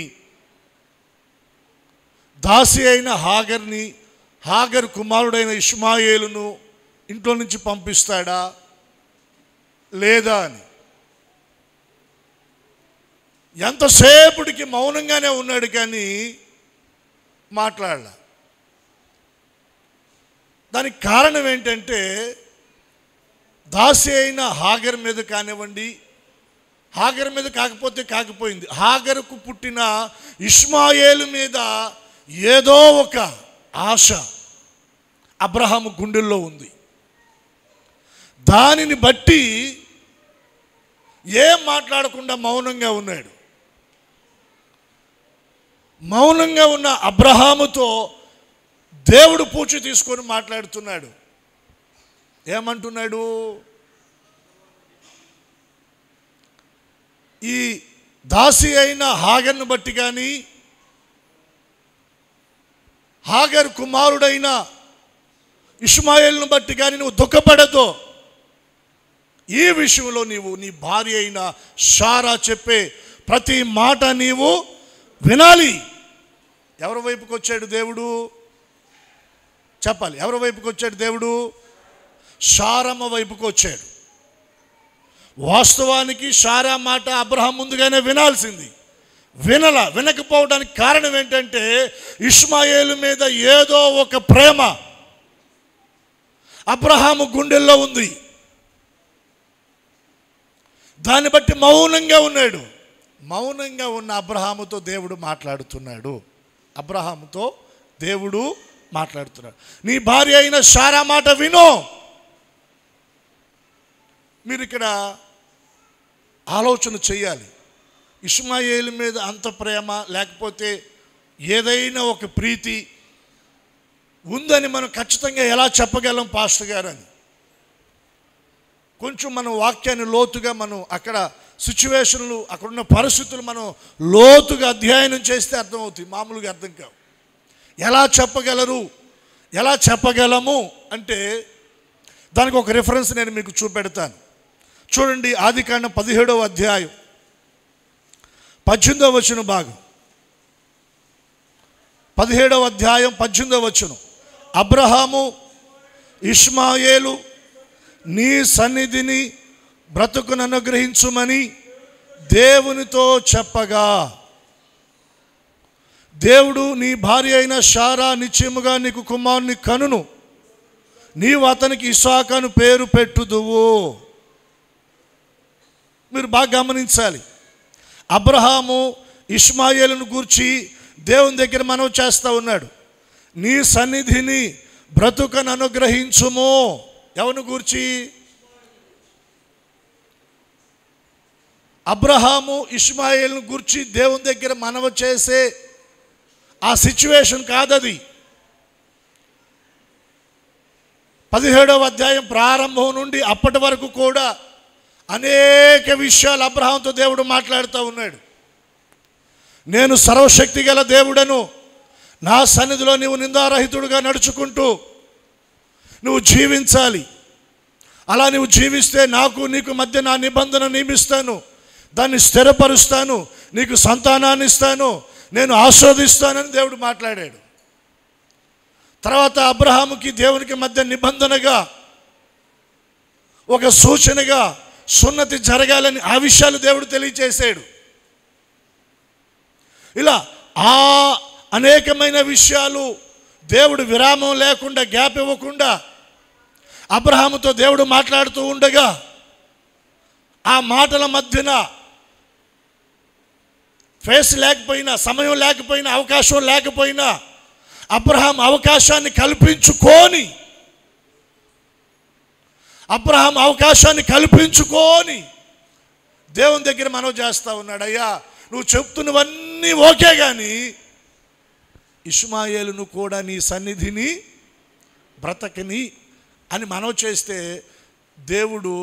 దాసి అయిన హాగరు కుమారుడైన ఇష్మాయేలును ఇంట్లో నుంచి పంపిస్తాడా లేదా అని ఎంతసేపటికి మౌనంగానే ఉన్నాడు, కానీ మాట్లాడలే. దానికి కారణం ఏంటంటే దాసి అయిన హాగర్ మీద కానివ్వండి, హాగర్ మీద కాకపోయింది, హాగరుకు పుట్టిన ఇష్మాయేలు మీద ఏదో ఒక ఆశ అబ్రహాము గుండెల్లో ఉంది. దానిని బట్టి ఏం మాట్లాడకుండా మౌనంగా ఉన్నాడు. మౌనంగా ఉన్న అబ్రహాముతో దేవుడు పూచి తీసుకొని మాట్లాడుతున్నాడు. ఏమంటున్నాడు? ఈ దాసి అయిన హాగర్ను బట్టి కానీ, హాగర్ కుమారుడైన ఇష్మాయేలును బట్టి కానీ నువ్వు దుఃఖపడదు. ఈ విషయంలో నీవు నీ భార్య అయిన శారా చెప్పే ప్రతి మాట నీవు వినాలి. ఎవరి వైపుకి వచ్చాడు దేవుడు? చెప్పాలి. ఎవరి వైపుకి వచ్చాడు దేవుడు? శారమ్మ వైపుకి వచ్చాడు. వాస్తవానికి శారా మాట అబ్రహాం ముందుగానే వినాల్సింది. వినకపోవడానికి కారణం ఏంటంటే ఇష్మాయేలు మీద ఏదో ఒక ప్రేమ అబ్రహాము గుండెల్లో ఉంది. దాన్ని బట్టి మౌనంగా ఉన్నాడు. మౌనంగా ఉన్న అబ్రహాముతో దేవుడు మాట్లాడుతున్నాడు. నీ భార్య అయిన శారా మాట విను. మీరు ఇక్కడ ఆలోచన చేయాలి. ఇష్మాయేలు మీద అంత ప్రేమ, లేకపోతే ఏదైనా ఒక ప్రీతి ఉందని మనం ఖచ్చితంగా ఎలా చెప్పగలం పాస్టర్ గారు అని? కొంచెం మనం వాక్యాన్ని లోతుగా మనం అక్కడ సిచ్యువేషన్లు, అక్కడున్న పరిస్థితులు మనం లోతుగా అధ్యయనం చేస్తే అర్థమవుతాయి. మామూలుగా అర్థం కావు. ఎలా చెప్పగలరు, ఎలా చెప్పగలము అంటే దానికి ఒక రిఫరెన్స్ నేను మీకు చూపెడతాను. చూడండి, ఆదికాండం 17వ అధ్యాయం 18వ వచనం భాగం. 17వ అధ్యాయం 18వ వచనం. అబ్రహాము ఇష్మాయేలు నీ సన్నిధిని బ్రతుకును అనుగ్రహించుమని దేవునితో చెప్పగా, దేవుడు నీ భార్య అయిన శారా నిశ్చయముగా నీకు కుమారుని కనును, నీవు అతనికి ఇస్సాకును పేరు పెట్టుదువు. మీరు బాగా గమనించాలి. అబ్రహాము ఇష్మాయేలును గూర్చి దేవుని దగ్గర మనవి చేస్తూ ఉన్నాడు. నీ సన్నిధిని బ్రతుకను అనుగ్రహించుము. ఎవరిని గూర్చి? అబ్రహాము ఇష్మాయేలును గూర్చి దేవుని దగ్గర మనవి చేసే ఆ సిచ్యువేషన్ కాదది. 17వ అధ్యాయం ప్రారంభం నుండి అప్పటి వరకు కూడా అనేక విషయాలు అబ్రహాంతో దేవుడు మాట్లాడుతూ ఉన్నాడు. నేను సర్వశక్తి గల దేవుడను, నా సన్నిధిలో నీవు నిందారహితుడుగా నడుచుకుంటూ నువ్వు జీవించాలి. అలా నువ్వు జీవిస్తే నాకు నీకు మధ్య నా నిబంధన నియమిస్తాను, దాన్ని స్థిరపరుస్తాను, నీకు సంతానాన్ని ఇస్తాను, నేను ఆస్వాదిస్తానని దేవుడు మాట్లాడాడు. తర్వాత అబ్రహాముకి దేవునికి మధ్య నిబంధనగా, ఒక సూచనగా సున్నతి జరగాలని ఆ విషయాలు దేవుడు తెలియచేశాడు. ఇలా ఆ అనేకమైన విషయాలు దేవుడు విరామం లేకుండా, గ్యాప్ ఇవ్వకుండా అబ్రహాముతో దేవుడు మాట్లాడుతూ ఉండగా, ఆ మాటల మధ్యన ఫేస్ లేకపోయినా, సమయం లేకపోయినా, అవకాశం లేకపోయినా అబ్రహాం అవకాశాన్ని కల్పించుకొని దేవుని దగ్గర మనవి చేస్తూ ఉన్నాడు, అయ్యా నువ్వు చెప్తున్నవన్నీ ఓకే, కానీ ఇష్మాయేలును కూడా నీ సన్నిధిని బ్రతకని అని మనవి చేస్తే దేవుడు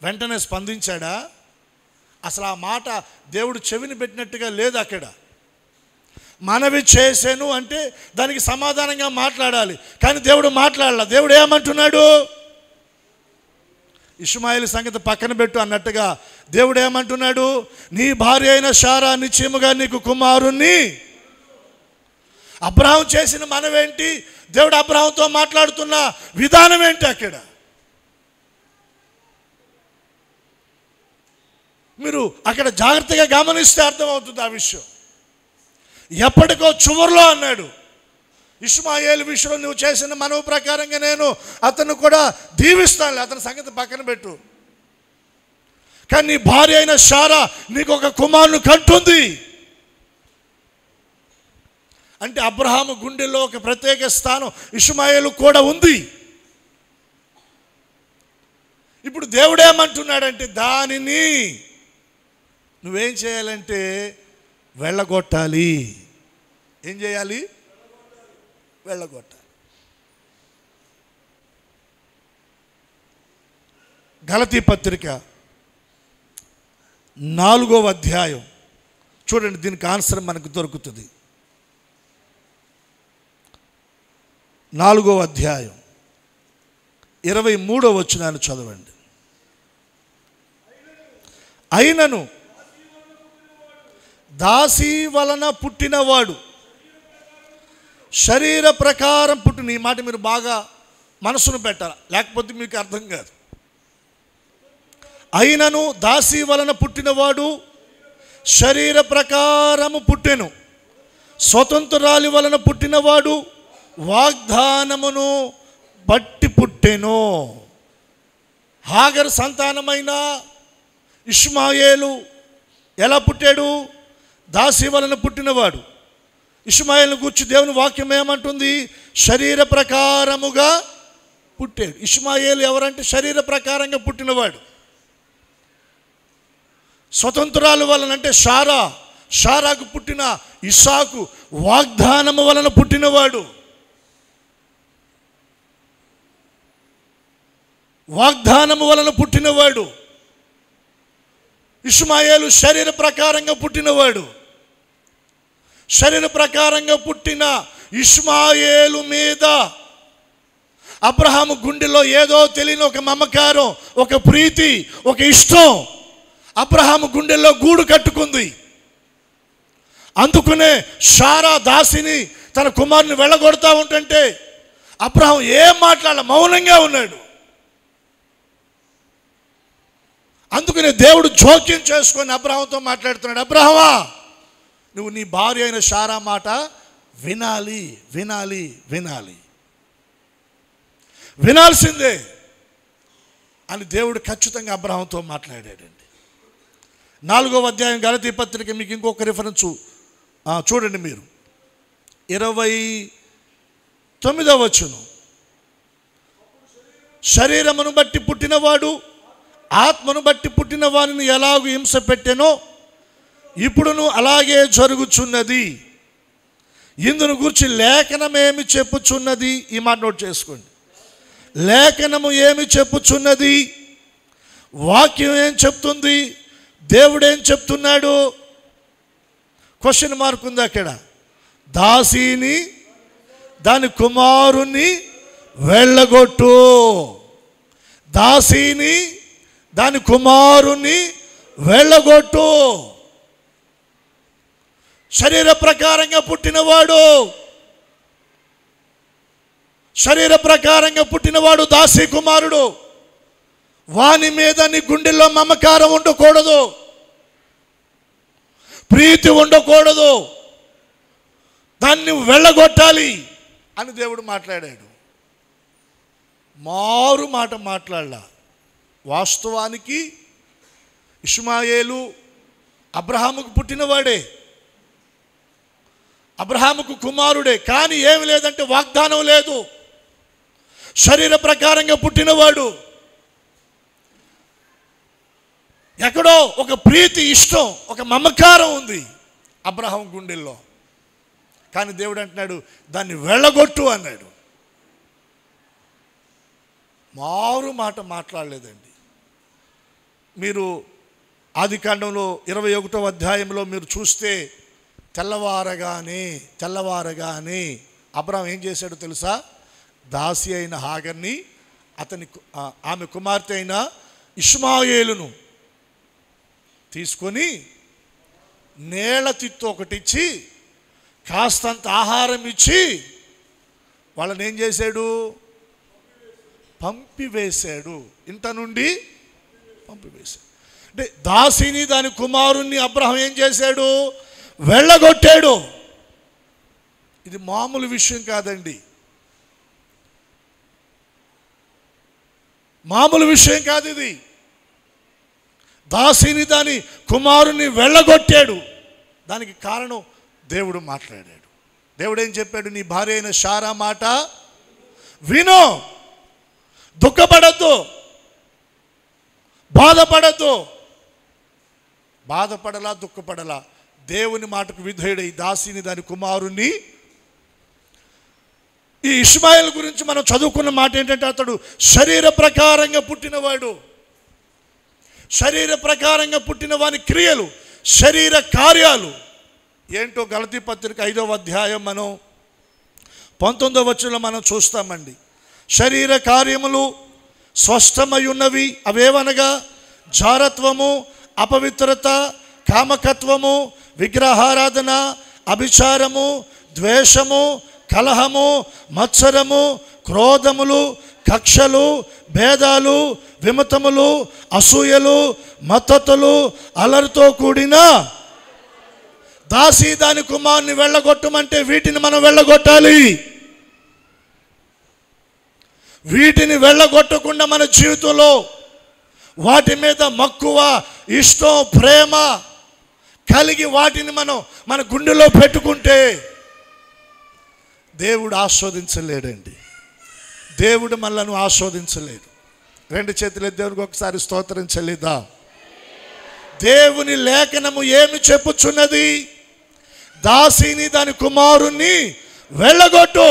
వెంటనే స్పందించాడా? అసలు ఆ మాట దేవుడు చెవిని పెట్టినట్టుగా లేదు. అక్కడ మనవి చేశాను అంటే దానికి సమాధానంగా మాట్లాడాలి, కానీ దేవుడు మాట్లాడాల. దేవుడు ఏమంటున్నాడు? ఇష్మాయేలు సంగతి పక్కన పెట్టు అన్నట్టుగా దేవుడు ఏమంటున్నాడు? నీ భార్య అయిన శారా నిశ్చయముగా నీకు కుమారుణ్ణి. అబ్రహాం చేసిన మనవేంటి? దేవుడు అబ్రహాంతో మాట్లాడుతున్న విధానం ఏంటి? అక్కడ మీరు అక్కడ జాగ్రత్తగా గమనిస్తే అర్థమవుతుంది ఆ విషయం. ఎప్పటికో చివరిలో అన్నాడు, ఇష్మాయేలు విషయంలో నువ్వు చేసిన మనవి ప్రకారంగా నేను అతను కూడా దీవిస్తాను, అతని సంగతి పక్కన పెట్టు, కానీ నీ భార్య అయిన శారా నీకు ఒక కుమారుని కంటుంది అంటే అబ్రహాము గుండెల్లో ఒక ప్రత్యేక స్థానం ఇష్మాయేలు కూడా ఉంది. ఇప్పుడు దేవుడు ఏమంటున్నాడంటే దానిని నువ్వేం చేయాలంటే వెళ్ళగొట్టాలి. ఏం చేయాలి? వెళ్ళగొట్టాలి. గలతీ పత్రిక 4వ అధ్యాయం చూడండి, దీనికి ఆన్సర్ మనకు దొరుకుతుంది. 4వ అధ్యాయం 23వ వచనాన్ని చదవండి. అయినను దాసి వలన పుట్టినవాడు శరీర ప్రకారం పుట్టిన. ఈ మాట మీరు బాగా మనసును పెట్టాలి, లేకపోతే మీకు అర్థం కాదు. అయినను దాసి వలన పుట్టినవాడు శరీర ప్రకారము పుట్టెను, స్వతంత్రాలి వలన పుట్టినవాడు వాగ్దానమును బట్టి పుట్టెను. హాగరు సంతానమైన ఇష్మాయేలు ఎలా పుట్టాడు? దాసి వలన పుట్టినవాడు. ఇష్మాయేలును గూర్చి దేవుని వాక్యం ఏమంటుంది? శరీర ప్రకారముగా పుట్టాడు. ఇష్మాయేలు ఎవరంటే శరీర ప్రకారంగా పుట్టినవాడు. స్వతంత్రాలు వలన అంటే శారాకు పుట్టిన ఇస్సాకు వాగ్దానము వలన పుట్టినవాడు. వాగ్దానము వలన పుట్టినవాడు. ఇష్మాయేలు శరీర ప్రకారంగా పుట్టినవాడు. శరీర ప్రకారంగా పుట్టిన ఇష్మాయేలు మీద అబ్రహాము గుండెలో ఏదో తెలియని ఒక మమకారం, ఒక ప్రీతి, ఒక ఇష్టం అబ్రహాము గుండెల్లో గూడు కట్టుకుంది. అందుకనే శారా దాసిని తన కుమారుని వెళ్ళగొడతా ఉంటుంటే అబ్రహాం ఏం మాట్లాడాల, మౌనంగా ఉన్నాడు. అందుకనే దేవుడు జోక్యం చేసుకొని అబ్రహాంతో మాట్లాడుతున్నాడు, అబ్రహామా నువ్వు నీ భార్య అయిన శారా మాట వినాలి, వినాలి, వినాలి, వినాల్సిందే అని దేవుడు ఖచ్చితంగా అబ్రహాంతో మాట్లాడాడండి. 4వ అధ్యాయం గలతీ పత్రిక మీకు ఇంకొక రిఫరెన్స్ చూడండి మీరు, 29వ వచనం. శరీరమును బట్టి పుట్టినవాడు ఆత్మను బట్టి పుట్టిన వారిని ఎలాగూ హింస పెట్టెనో ఇప్పుడును అలాగే జరుగుచున్నది. ఇందును గురించి లేఖనం ఏమి చెప్పుచున్నది? ఈ మాట నోట్ చేసుకోండి. లేఖనము ఏమి చెప్పుచున్నది? వాక్యం ఏం చెప్తుంది? దేవుడు ఏం చెప్తున్నాడు? క్వశ్చన్ మార్క్ ఉంది అక్కడ. దాసిని దాని కుమారుని వెళ్ళగొట్టు, దాసిని దాని కుమారుని వెళ్ళగొట్టు. శరీర ప్రకారంగా పుట్టినవాడు, శరీర ప్రకారంగా పుట్టినవాడు దాసి కుమారుడు. వాని మీద నీ గుండెల్లో మమకారం ఉండకూడదు, ప్రీతి ఉండకూడదు, దాన్ని వెళ్ళగొట్టాలి అని దేవుడు మాట్లాడాడు. మారు మాట మాట్లాడలా. వాస్తవానికి ఇష్మాయేలు అబ్రహాముకు పుట్టినవాడే, అబ్రహాముకు కుమారుడే, కానీ ఏమి లేదంటే వాగ్దానం లేదు. శరీర ప్రకారంగా పుట్టినవాడు. ఎక్కడో ఒక ప్రీతి, ఇష్టం, ఒక మమకారం ఉంది అబ్రహాం గుండెల్లో. కానీ దేవుడు అంటున్నాడు దాన్ని వెళ్ళగొట్టు అన్నాడు. మారు మాట మాట్లాడలేదండి. మీరు ఆదికాండంలో 21వ అధ్యాయంలో మీరు చూస్తే తెల్లవారగానే అబ్రహాం ఏం చేశాడో తెలుసా? దాసి అయిన హాగర్ని, ఆమె కుమార్తె అయిన ఇష్మాయేలును తీసుకొని నేల తిత్తు ఒకటిచ్చి కాస్తంత ఆహారం ఇచ్చి వాళ్ళని ఏం చేశాడు? పంపివేశాడు. ఇంత నుండి పంపివేశాడు. అంటే దాసిని, దాని కుమారుణ్ణి అబ్రహాం ఏం చేశాడు? వెళ్ళగొట్టాడు. ఇది మామూలు విషయం కాదండి, మామూలు విషయం కాదు ఇది. దాసిని, దాని కుమారుని వెళ్ళగొట్టాడు. దానికి కారణం దేవుడు మాట్లాడాడు. దేవుడు ఏం చెప్పాడు? నీ భార్య అయిన శారా మాట విను, దుఃఖపడద్దు, బాధపడలా, దుఃఖపడలా. దేవుని మాటకు విధేయుడై దాసిని, దాని కుమారుణ్ణి. ఈ ఇష్మాయేల్ గురించి మనం చదువుకున్న మాట ఏంటంటే అతడు శరీర ప్రకారంగా పుట్టినవాడు. శరీర ప్రకారంగా పుట్టిన వాని క్రియలు, శరీర కార్యాలు ఏంటో గలతీ పత్రిక 5వ అధ్యాయం మనం 19వ వచనంలో మనం చూస్తామండి. శరీర కార్యములు స్పష్టమై ఉన్నవి. అవేవనగా జారత్వము, అపవిత్రత, కామకత్వము, విగ్రహారాధన, అభిచారము, ద్వేషము, కలహము, మత్సరము, క్రోధములు, కక్షలు, భేదాలు, విమతములు, అసూయలు, మత్తతులు, అలరితో కూడిన. దాసి దాని కుమారుని వెళ్ళగొట్టమంటే వీటిని మనం వెళ్ళగొట్టాలి. వీటిని వెళ్ళగొట్టకుండా మన జీవితంలో వాటి మీద మక్కువ, ఇష్టం, ప్రేమ కలిగి వాటిని మనం మన గుండెలో పెట్టుకుంటే దేవుడు ఆస్వాదించలేడండి. దేవుడు మనలను ఆస్వాదించలేడు. 2 చేతులు దేవునికి ఒకసారి స్తోత్రం చెల్లిద్దాం. దేవుని లేఖనము ఏమి చెప్పుచున్నది? దాసిని, దాని కుమారుణ్ణి వెళ్ళగొట్టు.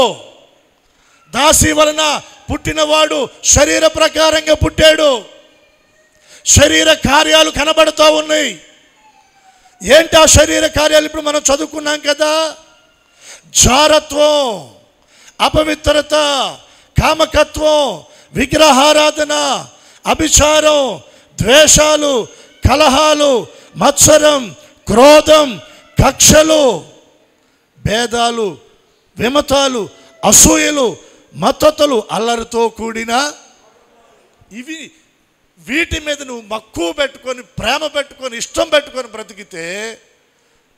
దాసి వలన పుట్టినవాడు శరీర ప్రకారంగా పుట్టాడు. శరీర కార్యాలు కనబడుతూ ఉన్నాయి. ఏంటి ఆ శరీర కార్యాలు? ఇప్పుడు మనం చదువుకున్నాం కదా. జారత్వం, అపవిత్రత, కామకత్వం, విగ్రహారాధన, అభిచారం, ద్వేషాలు, కలహాలు, మత్సరం, క్రోధం, కక్షలు, భేదాలు, విమతాలు, అసూయలు, మత్తతులు, అల్లరితో కూడిన. వీటి మీద నువ్వు మక్కువ పెట్టుకొని, ప్రేమ పెట్టుకొని, ఇష్టం పెట్టుకొని బ్రతికితే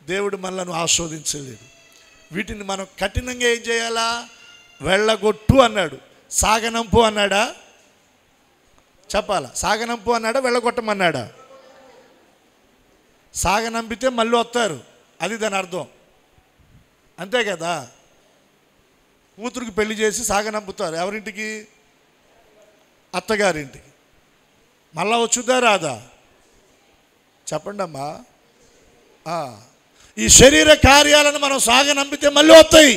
దేవుడు మనలను ఆస్వాదించలేడు. వీటిని మనం కఠినంగా ఏం చేయాలా? వెళ్ళగొట్టు అన్నాడు. సాగనంపు అన్నాడా? చెప్పాలా? సాగనంపు అన్నాడా? వెళ్ళగొట్టమన్నాడా? సాగనంపితే మళ్ళీ వస్తారు, అది దాని అర్థం. అంతే కదా. కూతురికి పెళ్లి చేసి సాగనంపుతారు. ఎవరింటికి? అత్తగారింటికి. మళ్ళా వచ్చుద్దా రాదా? చెప్పండి అమ్మా. ఈ శరీర కార్యాలను మనం సాగనంపితే మళ్ళీ వస్తాయి.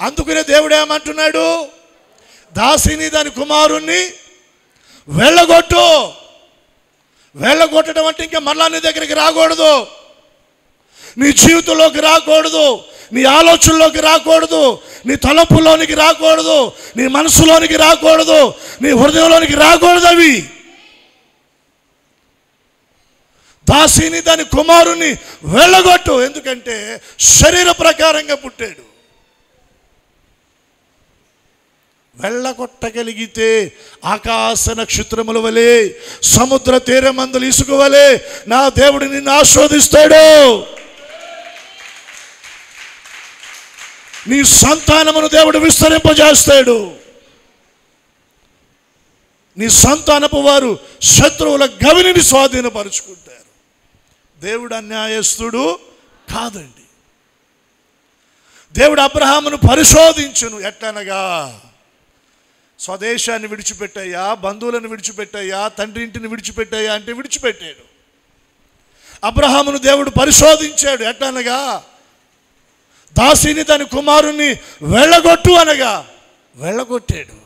అందుకనే దేవుడు ఏమంటున్నాడు? దాసిని, దాని కుమారుణ్ణి వెళ్ళగొట్టు. వెళ్ళగొట్టడం అంటే ఇంకా మళ్ళా నీ దగ్గరికి రాకూడదు, నీ జీవితంలోకి రాకూడదు, నీ ఆలోచనలోకి రాకూడదు, నీ తలంపులోనికి రాకూడదు, నీ మనసులోనికి రాకూడదు, నీ హృదయంలోనికి రాకూడదు అవి. దాసిని, దాని కుమారుని వెళ్ళగొట్టు. ఎందుకంటే శరీర ప్రకారంగా పుట్టాడు. వెళ్ళగొట్టగలిగితే ఆకాశ నక్షత్రముల వలె, సముద్ర తీరమందుల ఇసుక వలె నా దేవుడు నిన్ను ఆస్వాదిస్తాడు. నీ సంతానమును దేవుడు విస్తరింపజేస్తాడు. నీ సంతానపు వారు శత్రువుల గవిని స్వాధీనపరుచుకుంటారు. దేవుడు అన్యాయస్తుడు కాదండి. దేవుడు అబ్రహామును పరిశోధించును. ఎట్లనగా స్వదేశాన్ని విడిచిపెట్టాయా, బంధువులను విడిచిపెట్టాయా, తండ్రి ఇంటిని విడిచిపెట్టాయా అంటే విడిచిపెట్టాడు. అబ్రహామును దేవుడు పరిశోధించాడు. ఎట్లనగా దాసిని తన కుమారుణ్ణి వెళ్ళగొట్టు అనగా వెళ్ళగొట్టాడు.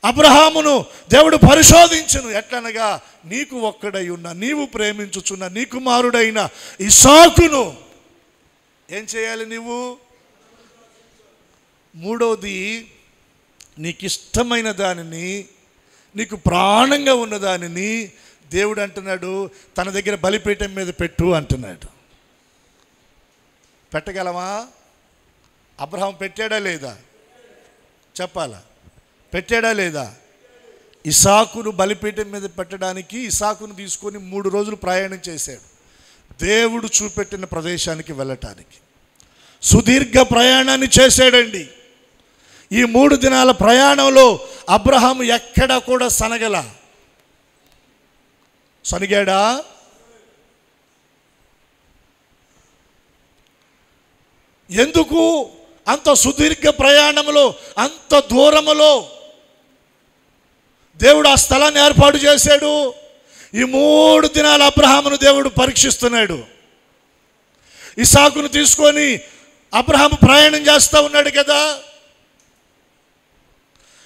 అబ్రహామును దేవుడు పరిశోధించును. ఎట్లనగా నీకు ఒక్కడై ఉన్న, నీవు ప్రేమించుచున్న నీ కుమారుడైన ఇస్సాకును ఏం చేయాలి నీవు? మూడవది, నీకు ఇష్టమైన దానిని, నీకు ప్రాణంగా ఉన్న దానిని దేవుడు అంటున్నాడు తన దగ్గర బలిపీఠం మీద పెట్టు అంటున్నాడు. పెట్టగలమా? అబ్రహాం పెట్టాడా లేదా? చెప్పాలా? పెట్టాడా లేదా? ఇస్సాకును బలిపీఠం మీద పెట్టడానికి ఇస్సాకును తీసుకొని 3 రోజులు ప్రయాణం చేశాడు దేవుడు చూపెట్టిన ప్రదేశానికి వెళ్ళటానికి. సుదీర్ఘ ప్రయాణాన్ని చేశాడండి. ఈ 3 దినాల ప్రయాణంలో అబ్రహాము ఎక్కడా కూడా సనిగాడా? ఎందుకు అంత సుదీర్ఘ ప్రయాణంలో, అంత దూరములో దేవుడు ఆ స్థలాన్ని ఏర్పాటు చేశాడు? ఈ 3 దినాల అబ్రహామును దేవుడు పరీక్షిస్తున్నాడు. ఇస్సాకును తీసుకొని అబ్రహాము ప్రయాణం చేస్తూ ఉన్నాడు కదా.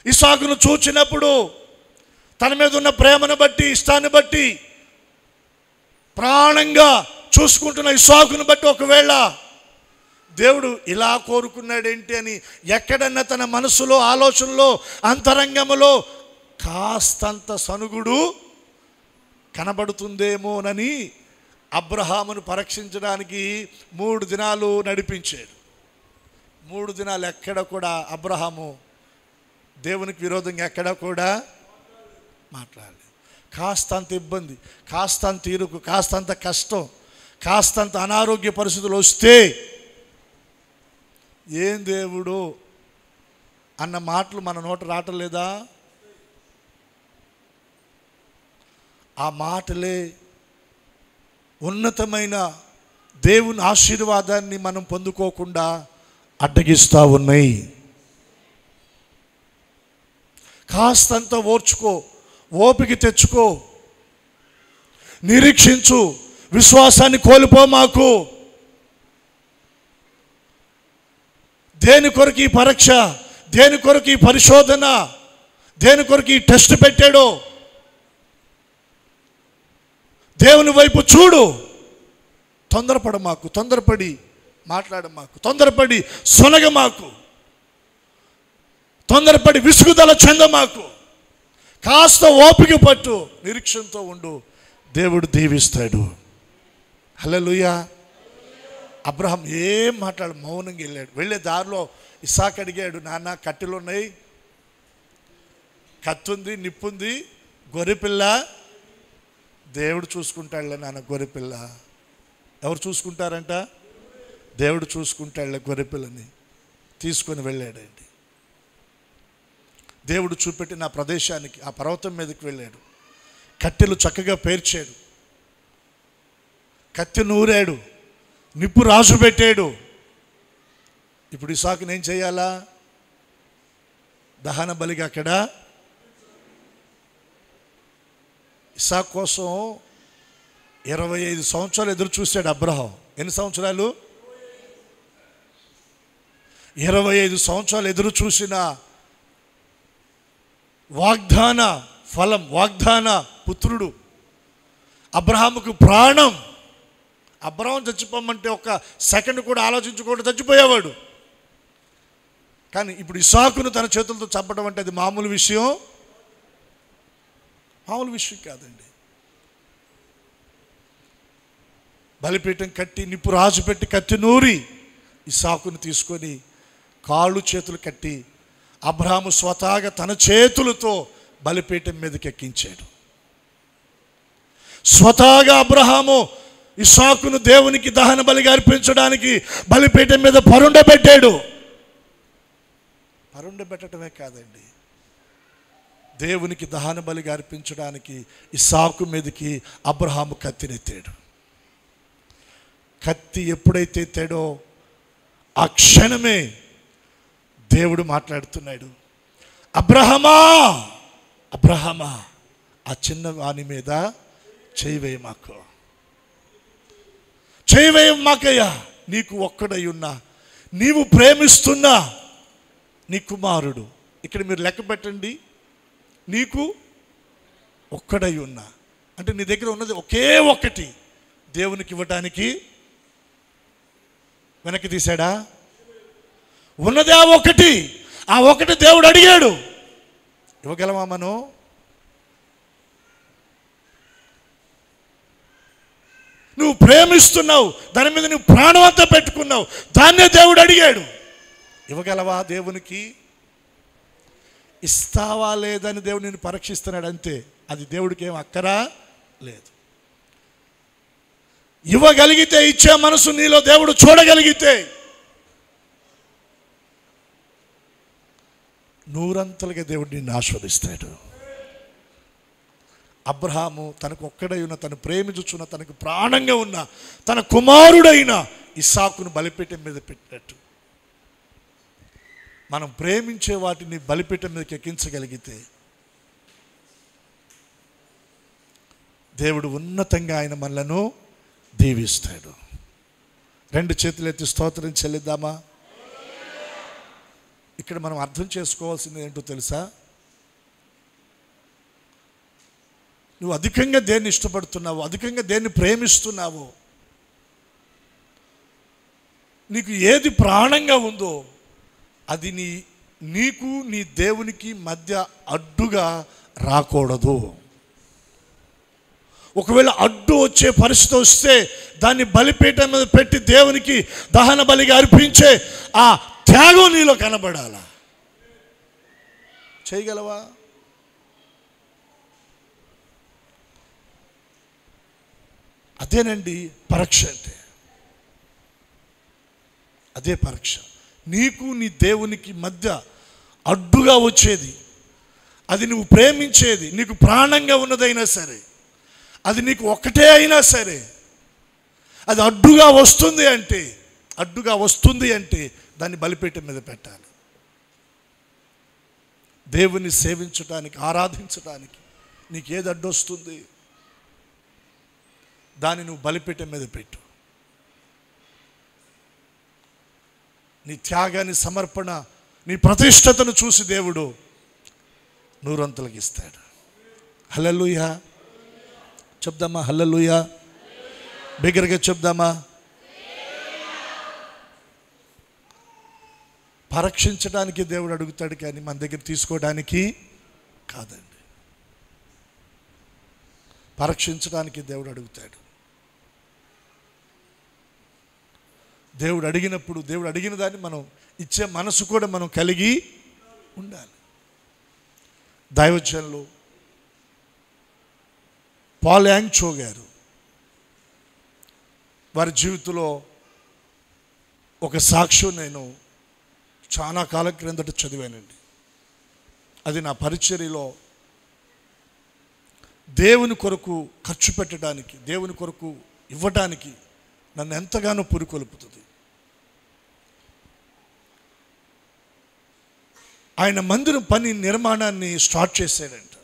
ఇస్సాకును చూచినప్పుడు తన మీద ఉన్న ప్రేమను బట్టి, ఇష్టాన్ని బట్టి, ప్రాణంగా చూసుకుంటున్న ఇస్సాకును బట్టి ఒకవేళ దేవుడు ఇలా కోరుకున్నాడేంటి అని ఎక్కడన్నా తన మనసులో, ఆలోచనలో, అంతరంగములో కాస్తంత సనుగుడు కనబడుతుందేమోనని అబ్రహామును పరీక్షించడానికి 3 దినాలు నడిపించాడు. 3 దినాలు ఎక్కడ కూడా అబ్రహాము దేవునికి విరోధంగా ఎక్కడ కూడా మాట్లాడలేదు. కాస్తంత ఇబ్బంది, కాస్తంత ఇరుకు, కాస్తంత కష్టం, కాస్తంత అనారోగ్య పరిస్థితులు వస్తే ఏం దేవుడు అన్న మాటలు మన నోట రావటం లేదా? ఆ మాటలే ఉన్నతమైన దేవుని ఆశీర్వాదాన్ని మనం పొందుకోకుండా అడ్డగిస్తూ ఉన్నాయి. కాస్తంత ఓర్చుకో, ఓపిక తెచ్చుకో, నిరీక్షించు, విశ్వాసాన్ని కోల్పో మాకు. దేని కొరకు ఈ పరీక్ష, దేని కొరకు ఈ పరిశోధన, దేని కొరకు ఈ టెస్ట్ పెట్టాడో దేవుని వైపు చూడు. తొందరపడ మాకు, తొందరపడి మాట్లాడ మాకు, తొందరపడి సొనగ మాకు, తొందరపడి విసుగుదల చెంద మాకు. కాస్త ఓపిక పట్టు, నిరీక్షణతో ఉండు, దేవుడు దీవిస్తాడు. హల్లెలూయా. అబ్రహాం ఏం మాట్లాడు, మౌనంగా వెళ్ళాడు. వెళ్ళే దారిలో ఇస్సాకు అడిగాడు, నాన్న కట్టెలు ఉన్నాయి, కత్తి ఉంది, నిప్పుంది, గొర్రెపిల్ల దేవుడు చూసుకుంటాడులే నాన్న. గొర్రెపిల్ల ఎవరు చూసుకుంటారంట? దేవుడు చూసుకుంటాడులే గొర్రెపిల్లని తీసుకొని వెళ్ళాడండి. దేవుడు చూపెట్టిన ఆ ప్రదేశానికి, ఆ పర్వతం మీదకి వెళ్ళాడు. కట్టెలు చక్కగా పేర్చాడు, కత్తి నూరాడు, నిప్పు రాజు పెట్టాడు. ఇప్పుడు ఇస్సాకుని ఏం చేయాలా? దహన బలిగా అక్కడ ఇస్సాకు కోసం 25 సంవత్సరాలు ఎదురు చూశాడు అబ్రహాం. ఎన్ని సంవత్సరాలు? 25 సంవత్సరాలు ఎదురు చూసిన వాగ్దాన ఫలం, వాగ్దాన పుత్రుడు, అబ్రహాముకు ప్రాణం. అబ్రహాం చచ్చిపోమంటే 1 సెకండ్ కూడా ఆలోచించకుండా చచ్చిపోయేవాడు. కానీ ఇప్పుడు ఇస్సాకును తన చేతులతో చంపడం అంటే అది మామూలు విషయం, మామూలు విషయం కాదండి. బలిపీఠం కట్టి, నిప్పు రాజు పెట్టి, కత్తి నూరి ఇస్సాకును తీసుకొని కాళ్ళు చేతులు కట్టి అబ్రహాము స్వతహాగా తన చేతులతో బలిపీఠం మీదకి ఎక్కించాడు. స్వతహాగా అబ్రహాము ఇస్సాకును దేవునికి దహన బలిగా అర్పించడానికి బలిపీఠం మీద పరుండబెట్టాడు. పరుండబెట్టడమే కాదండి, దేవునికి దహన బలిగా అర్పించడానికి ఇస్సాకు మీదకి అబ్రహాము కత్తినెత్తాడు. కత్తి ఎప్పుడైతే ఎత్తాడో ఆ క్షణమే దేవుడు మాట్లాడుతున్నాడు. అబ్రహమా, అబ్రహమా, ఆ చిన్న వాని మీద చేయి వేయ మాకు, చేయి వేయ మాకయ్యా. నీకు ఒక్కడై ఉన్నా, నీవు ప్రేమిస్తున్నా నీ కుమారుడు. ఇక్కడ మీరు లెక్క పెట్టండి, నీకు ఒక్కడై ఉన్నా అంటే నీ దగ్గర ఉన్నది ఒకే ఒక్కటి, దేవునికి ఇవ్వటానికి వెనక్కి తీశాడా? ఉన్నదే ఆ ఒకటి. ఆ ఒకటి దేవుడు అడిగాడు, ఇవ్వగలమా మనం? నువ్వు ప్రేమిస్తున్నావు, దాని మీద నువ్వు ప్రాణం అంతా పెట్టుకున్నావు, దాన్నే దేవుడు అడిగాడు, ఇవ్వగలవా దేవునికి? ఇస్తావా లేదని దేవుడు నిన్ను పరీక్షిస్తున్నాడు అంతే. అది దేవుడికి ఏం అక్కరా లేదు. ఇవ్వగలిగితే, ఇచ్చే మనసు నీలో దేవుడు చూడగలిగితే నూరంతలుగా దేవుడు నిన్ను ఆస్వాదిస్తాడు. అబ్రహాము తనకు ఒక్కడై ఉన్న, తను ప్రేమించుచున్న, తనకు ప్రాణంగా ఉన్న తన కుమారుడైన ఇస్సాకును బలిపీఠం మీద పెట్టినట్టు మనం ప్రేమించే వాటిని బలిపీఠం మీదకి ఎక్కించగలిగితే దేవుడు ఉన్నతంగా ఆయన మనలను దీవిస్తాడు. రెండు చేతులు ఎత్తి స్తోత్రం చెల్లిద్దామా? ఇక్కడ మనం అర్థం చేసుకోవాల్సింది ఏంటో తెలుసా? నువ్వు అధికంగా దేన్ని ఇష్టపడుతున్నావు, అధికంగా దేన్ని ప్రేమిస్తున్నావో, నీకు ఏది ప్రాణంగా ఉందో అది నీకు నీ దేవునికి మధ్య అడ్డుగా రాకూడదు. ఒకవేళ అడ్డు వచ్చే పరిస్థితి వస్తే దాన్ని బలిపీఠం మీద పెట్టి దేవునికి దహన బలిగా అర్పించే ఆ త్యాగం నీలో కనబడాలా? చేయగలవా? అదేనండి పరీక్ష అంటే. అదే పరీక్ష. నీకు నీ దేవునికి మధ్య అడ్డుగా వచ్చేది, అది నువ్వు ప్రేమించేది, నీకు ప్రాణంగా ఉన్నదైనా సరే, అది నీకు ఒక్కటే అయినా సరే, అది అడ్డుగా వస్తుంది అంటే దాన్ని బలిపీఠం మీద పెట్టాలి. దేవుని సేవించటానికి, ఆరాధించటానికి నీకు ఏది అడ్డు వస్తుంది దాన్ని నువ్వు బలిపీఠం మీద పెట్టు. నీ త్యాగాన్ని, సమర్పణ, నీ ప్రతిష్టతను చూసి దేవుడు నూరంతలకు ఇస్తాడు. హల్లెలూయా చెప్దామా? హల్లెలూయా బిగ్గరగా చెప్దామా? పరీక్షించడానికి దేవుడు అడుగుతాడు కానీ మన దగ్గర తీసుకోవడానికి కాదండి. పరీక్షించడానికి దేవుడు అడుగుతాడు. దేవుడు అడిగినప్పుడు, దేవుడు అడిగిన దాన్ని మనం ఇచ్చే మనసు కూడా మనం కలిగి ఉండాలి. దైవజనులు పాల్ యాంగ్చో గారు వారి జీవితంలో ఒక సాక్ష్యం నేను చాలా కాలం క్రిందట చదివానండి. అది నా పరిచర్యలో దేవుని కొరకు ఖర్చు పెట్టడానికి, దేవుని కొరకు ఇవ్వటానికి నన్ను ఎంతగానో పురికొల్పుతుంది. ఆయన మందిరం పని నిర్మాణాన్ని స్టార్ట్ చేశాడంట.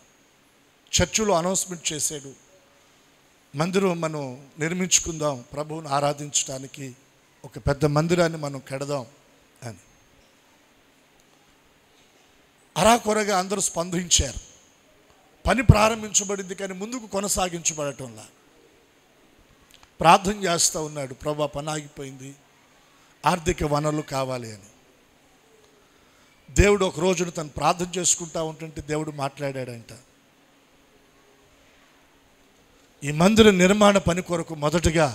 చర్చిలో అనౌన్స్మెంట్ చేశాడు, మందిరం మనం నిర్మించుకుందాం, ప్రభువుని ఆరాధించడానికి ఒక పెద్ద మందిరాన్ని మనం కడదాం అని. అరాకొరగా అందరూ స్పందించారు. పని ప్రారంభించబడింది కానీ ముందుకు కొనసాగించబడటంలా. ప్రార్థన చేస్తూ ఉన్నాడు, ప్రభా పని ఆగిపోయింది, ఆర్థిక వనరులు కావాలి అని. దేవుడు ఒక రోజున తను ప్రార్థన చేసుకుంటా ఉంటుంటే దేవుడు మాట్లాడాడంట, ఈ మందిర నిర్మాణ పని కొరకు మొదటగా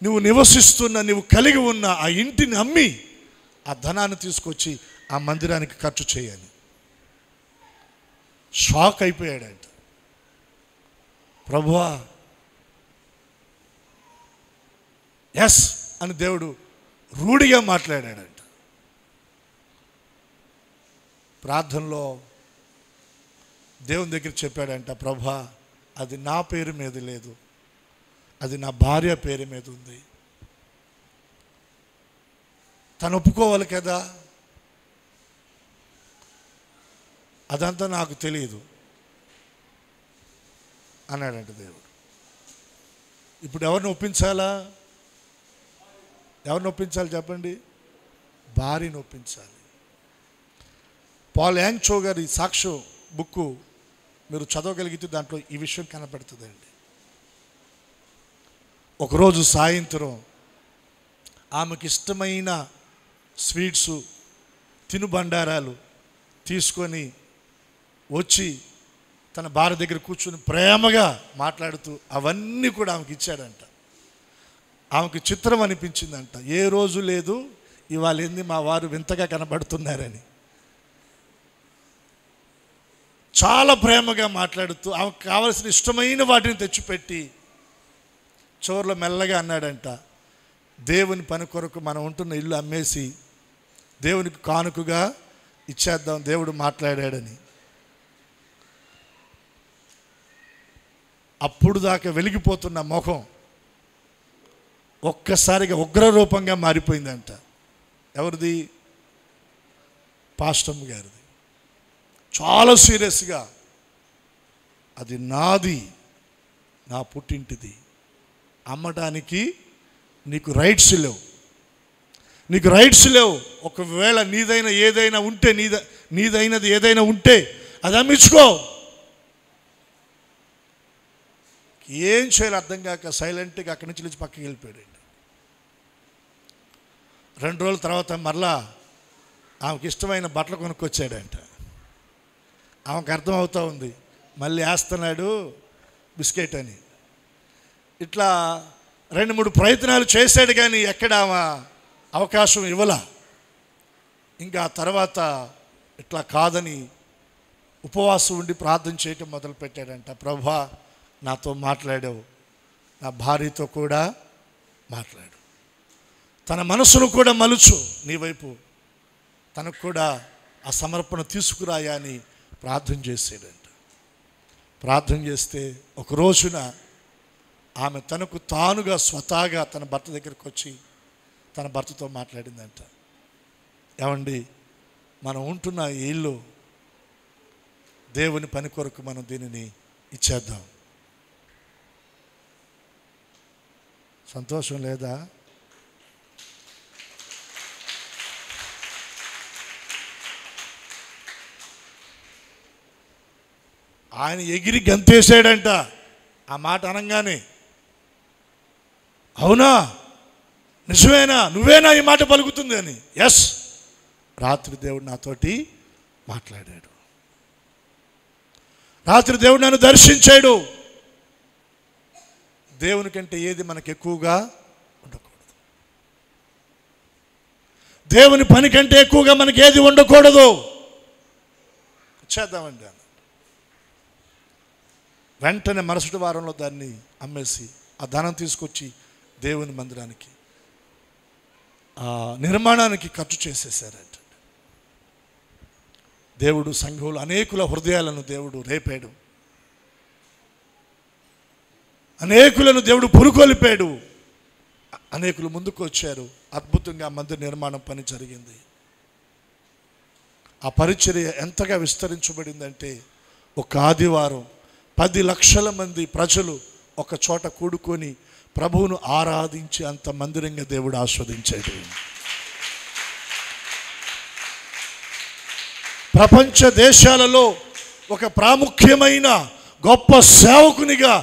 నువ్వు నివసిస్తున్న, నువ్వు కలిగి ఉన్న ఆ ఇంటిని అమ్మి ఆ ధనాన్ని తీసుకొచ్చి ఆ మందిరానికి ఖర్చు చేయాలి. షాక్ అయిపోయాడంట. ప్రభువా ఎస్ అని దేవుడు రూఢిగా మాట్లాడాడంట. ప్రార్థనలో దేవుని దగ్గర చెప్పాడంట, ప్రభా అది నా పేరు మీద లేదు, అది నా భార్య పేరు మీద ఉంది, తను ఒప్పుకోవాలి కదా, అదంతా నాకు తెలియదు అన్నాడంట దేవుడు. ఇప్పుడు ఎవరిని ఒప్పించాలా? ఎవరిని ఒప్పించాలి చెప్పండి? భార్యను ఒప్పించాలి. పాల్ యాంగ్ చో గారి సాక్ష్యం బుక్కు మీరు చదవగలిగితే దాంట్లో ఈ విషయం కనపడుతుందండి. ఒకరోజు సాయంత్రం ఆమెకి ఇష్టమైన స్వీట్సు, తినుబండారాలు తీసుకొని వచ్చి తన భార్య దగ్గర కూర్చొని ప్రేమగా మాట్లాడుతూ అవన్నీ కూడా ఆమెకి ఇచ్చాడంట. ఆమెకు చిత్రం అనిపించిందంట. ఏ రోజు లేదు ఇవాళ ఏంది మా వారు వింతగా కనబడుతున్నారని. చాలా ప్రేమగా మాట్లాడుతూ ఆమెకు కావలసిన ఇష్టమైన వాటిని తెచ్చిపెట్టి చివర్లో మెల్లగా అన్నాడంట, దేవుని పని కొరకు మనం ఉంటున్న ఇల్లు అమ్మేసి దేవునికి కానుకగా ఇచ్చేద్దాం, దేవుడు మాట్లాడాడని. అప్పుడు దాకా వెలిగిపోతున్న ముఖం ఒక్కసారిగా ఉగ్రరూపంగా మారిపోయిందంట. ఎవరిది? పాస్టమ్ గారిది. చాలా సీరియస్గా, అది నాది, నా పుట్టింటిది, అమ్మటానికి నీకు రైట్స్ లేవు, నీకు రైట్స్ లేవు. ఒకవేళ నీదైన ఏదైనా ఉంటే, నీదైనది ఏదైనా ఉంటే అది అమ్మించుకో. ఏం చేయాలి అర్థం కాక సైలెంట్గా అక్కడి నుంచి లేచి పక్కకి వెళ్ళిపోయాడు. 2 రోజుల తర్వాత మరలా ఆమెకి ఇష్టమైన బట్టలు కొనుక్కొచ్చాడంట. ఆమెకు అర్థమవుతూ ఉంది, మళ్ళీ వేస్తున్నాడు బిస్కెట్ అని. ఇట్లా 2-3 ప్రయత్నాలు చేశాడు కానీ ఎక్కడ ఆమె అవకాశం ఇవ్వలా. ఇంకా ఆ తర్వాత ఇట్లా కాదని ఉపవాసం ఉండి ప్రార్థన చేయటం మొదలుపెట్టాడంట. ప్రభువా, నాతో మాట్లాడావు, నా భార్యతో కూడా మాట్లాడు, తన మనసును కూడా మలుచు నీ వైపు, తనకు కూడా ఆ సమర్పణ తీసుకురాయా అని ప్రార్థన చేసాడంట. ప్రార్థన చేస్తే ఒక రోజున ఆమె తనకు తానుగా స్వతహాగా తన భర్త దగ్గరికి వచ్చి తన భర్తతో మాట్లాడిందంట. ఏమండి, మనం ఉంటున్న ఈ ఇల్లు దేవుని పని కొరకు మనం దీనిని ఇచ్చేద్దాం. సంతోషం లేదా? ఆయన ఎగిరి గంతేసాడంట ఆ మాట అనగానే. అవునా, నిజమేనా, నువ్వేనా ఈ మాట పలుకుతుంది అని. ఎస్, రాత్రి దేవుడు నాతోటి మాట్లాడాడు, రాత్రి దేవుడు నన్ను దర్శించాడు. దేవుని కంటే ఏది మనకు ఎక్కువగా ఉండకూడదు, దేవుని పని కంటే ఎక్కువగా మనకి ఏది ఉండకూడదు. చేద్దామండి అన్న. వెంటనే మరుసటి వారంలో దాన్ని అమ్మేసి ఆ ధనం తీసుకొచ్చి దేవుని మందిరానికి, ఆ నిర్మాణానికి ఖర్చు చేసేసారంట. దేవుడు సంఘంలో అనేకుల హృదయాలను దేవుడు రేపాడు, అనేకులను దేవుడు పురుకొలిపాడు, అనేకులు ముందుకు వచ్చారు. అద్భుతంగా మందిర నిర్మాణం పని జరిగింది. ఆ పరిచర్య ఎంతగా విస్తరించబడిందంటే ఒక ఆదివారం 10 లక్షల మంది ప్రజలు ఒక చోట కూడుకొని ప్రభువును ఆరాధించి అంత మందిరంగా దేవుడు ఆస్వాదించాడు. ప్రపంచ దేశాలలో ఒక ప్రాముఖ్యమైన గొప్ప సేవకునిగా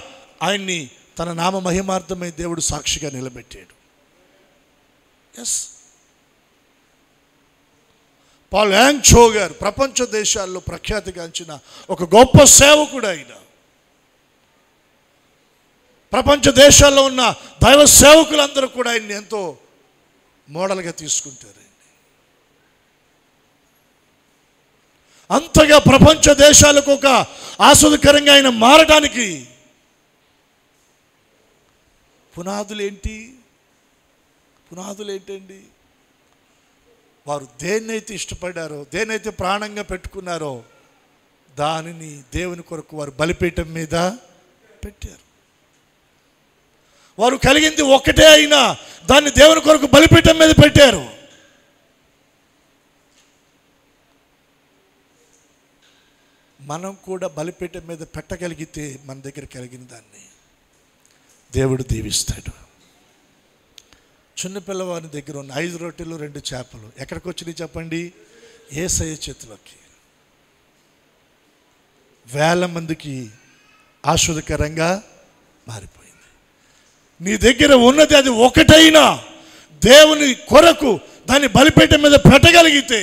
ఆయన్ని తన నామ మహిమార్థమై దేవుడు సాక్షిగా నిలబెట్టాడు. ఎస్, పాల్ యాంగ్ చో గారు ప్రపంచ దేశాల్లో ప్రఖ్యాతిగాంచిన ఒక గొప్ప సేవకుడు. ఆయన ప్రపంచ దేశాల్లో ఉన్న దైవ సేవకులందరూ కూడా ఆయన్ని ఎంతో మోడల్గా తీసుకుంటారు. అంతగా ప్రపంచ దేశాలకు ఒక ఆస్వాదకరంగా ఆయన మారడానికి పునాదులు ఏంటండి? వారు దేన్నైతే ఇష్టపడారో, దేన్నైతే ప్రాణంగా పెట్టుకున్నారో దానిని దేవుని కొరకు వారు బలిపీఠం మీద పెట్టారు. వారు కలిగింది ఒక్కటే అయినా దాన్ని దేవుని కొరకు బలిపీఠం మీద పెట్టారు. మనం కూడా బలిపీఠం మీద పెట్టగలిగితే మన దగ్గర కలిగిన దాన్ని దేవుడు దీవిస్తాడు. చిన్న పిల్లవాని దగ్గర ఉన్న 5 రొట్టెలు 2 చేపలు ఎక్కడికి వచ్చినాయి చెప్పండి? యేసయ్య చేతిలోకి. వేల మందికి ఆశ్వాదకరంగా మారిపోయింది. నీ దగ్గర ఉన్నది అది ఒకటైనా దేవుని కొరకు దాన్ని బలిపీఠం మీద పెట్టగలిగితే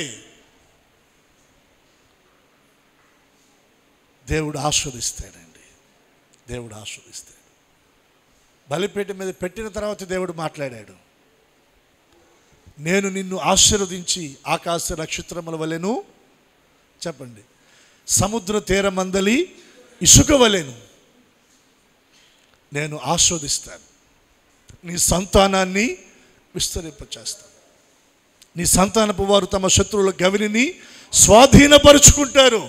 దేవుడు ఆస్వాదిస్తాడండి. దేవుడు ఆస్వాదిస్తాడు. బలిపీఠం మీద పెట్టిన తర్వాత దేవుడు మాట్లాడాడు, నేను నిన్ను ఆశీర్వదించి ఆకాశ నక్షత్రముల వలెను, చెప్పండి, సముద్ర తీరమందలి ఇసుక వలెను నేను ఆస్వాదిస్తాను. నీ సంతానాన్ని విస్తరింపచేస్తాను. నీ సంతానపు వారు తమ శత్రువుల గవిని స్వాధీనపరుచుకుంటారు.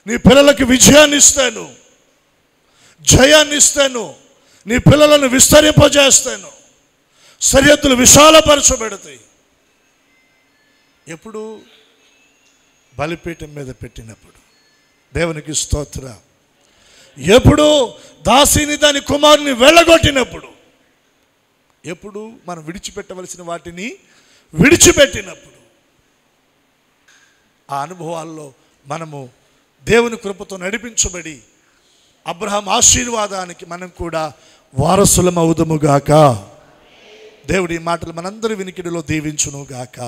నీ పిల్లలకు విజయాన్ని ఇస్తాను, జయాన్ని ఇస్తాను. నీ పిల్లలను విస్తరింపజేస్తాను. సరిహద్దులు విశాలపరచబడతాయి. ఎప్పుడు? బలిపీఠం మీద పెట్టినప్పుడు. దేవునికి స్తోత్ర. ఎప్పుడు? దాసిని దాని కుమారుని వెళ్ళగొట్టినప్పుడు. ఎప్పుడు? మనం విడిచిపెట్టవలసిన వాటిని విడిచిపెట్టినప్పుడు. ఆ అనుభవాల్లో మనము దేవుని కృపతో నడిపించబడి అబ్రహాం ఆశీర్వాదానికి మనం కూడా వారసులం అవుదుముగాక. దేవుడి మాటలు మనందరి వినికిడిలో దీవించునుగాక.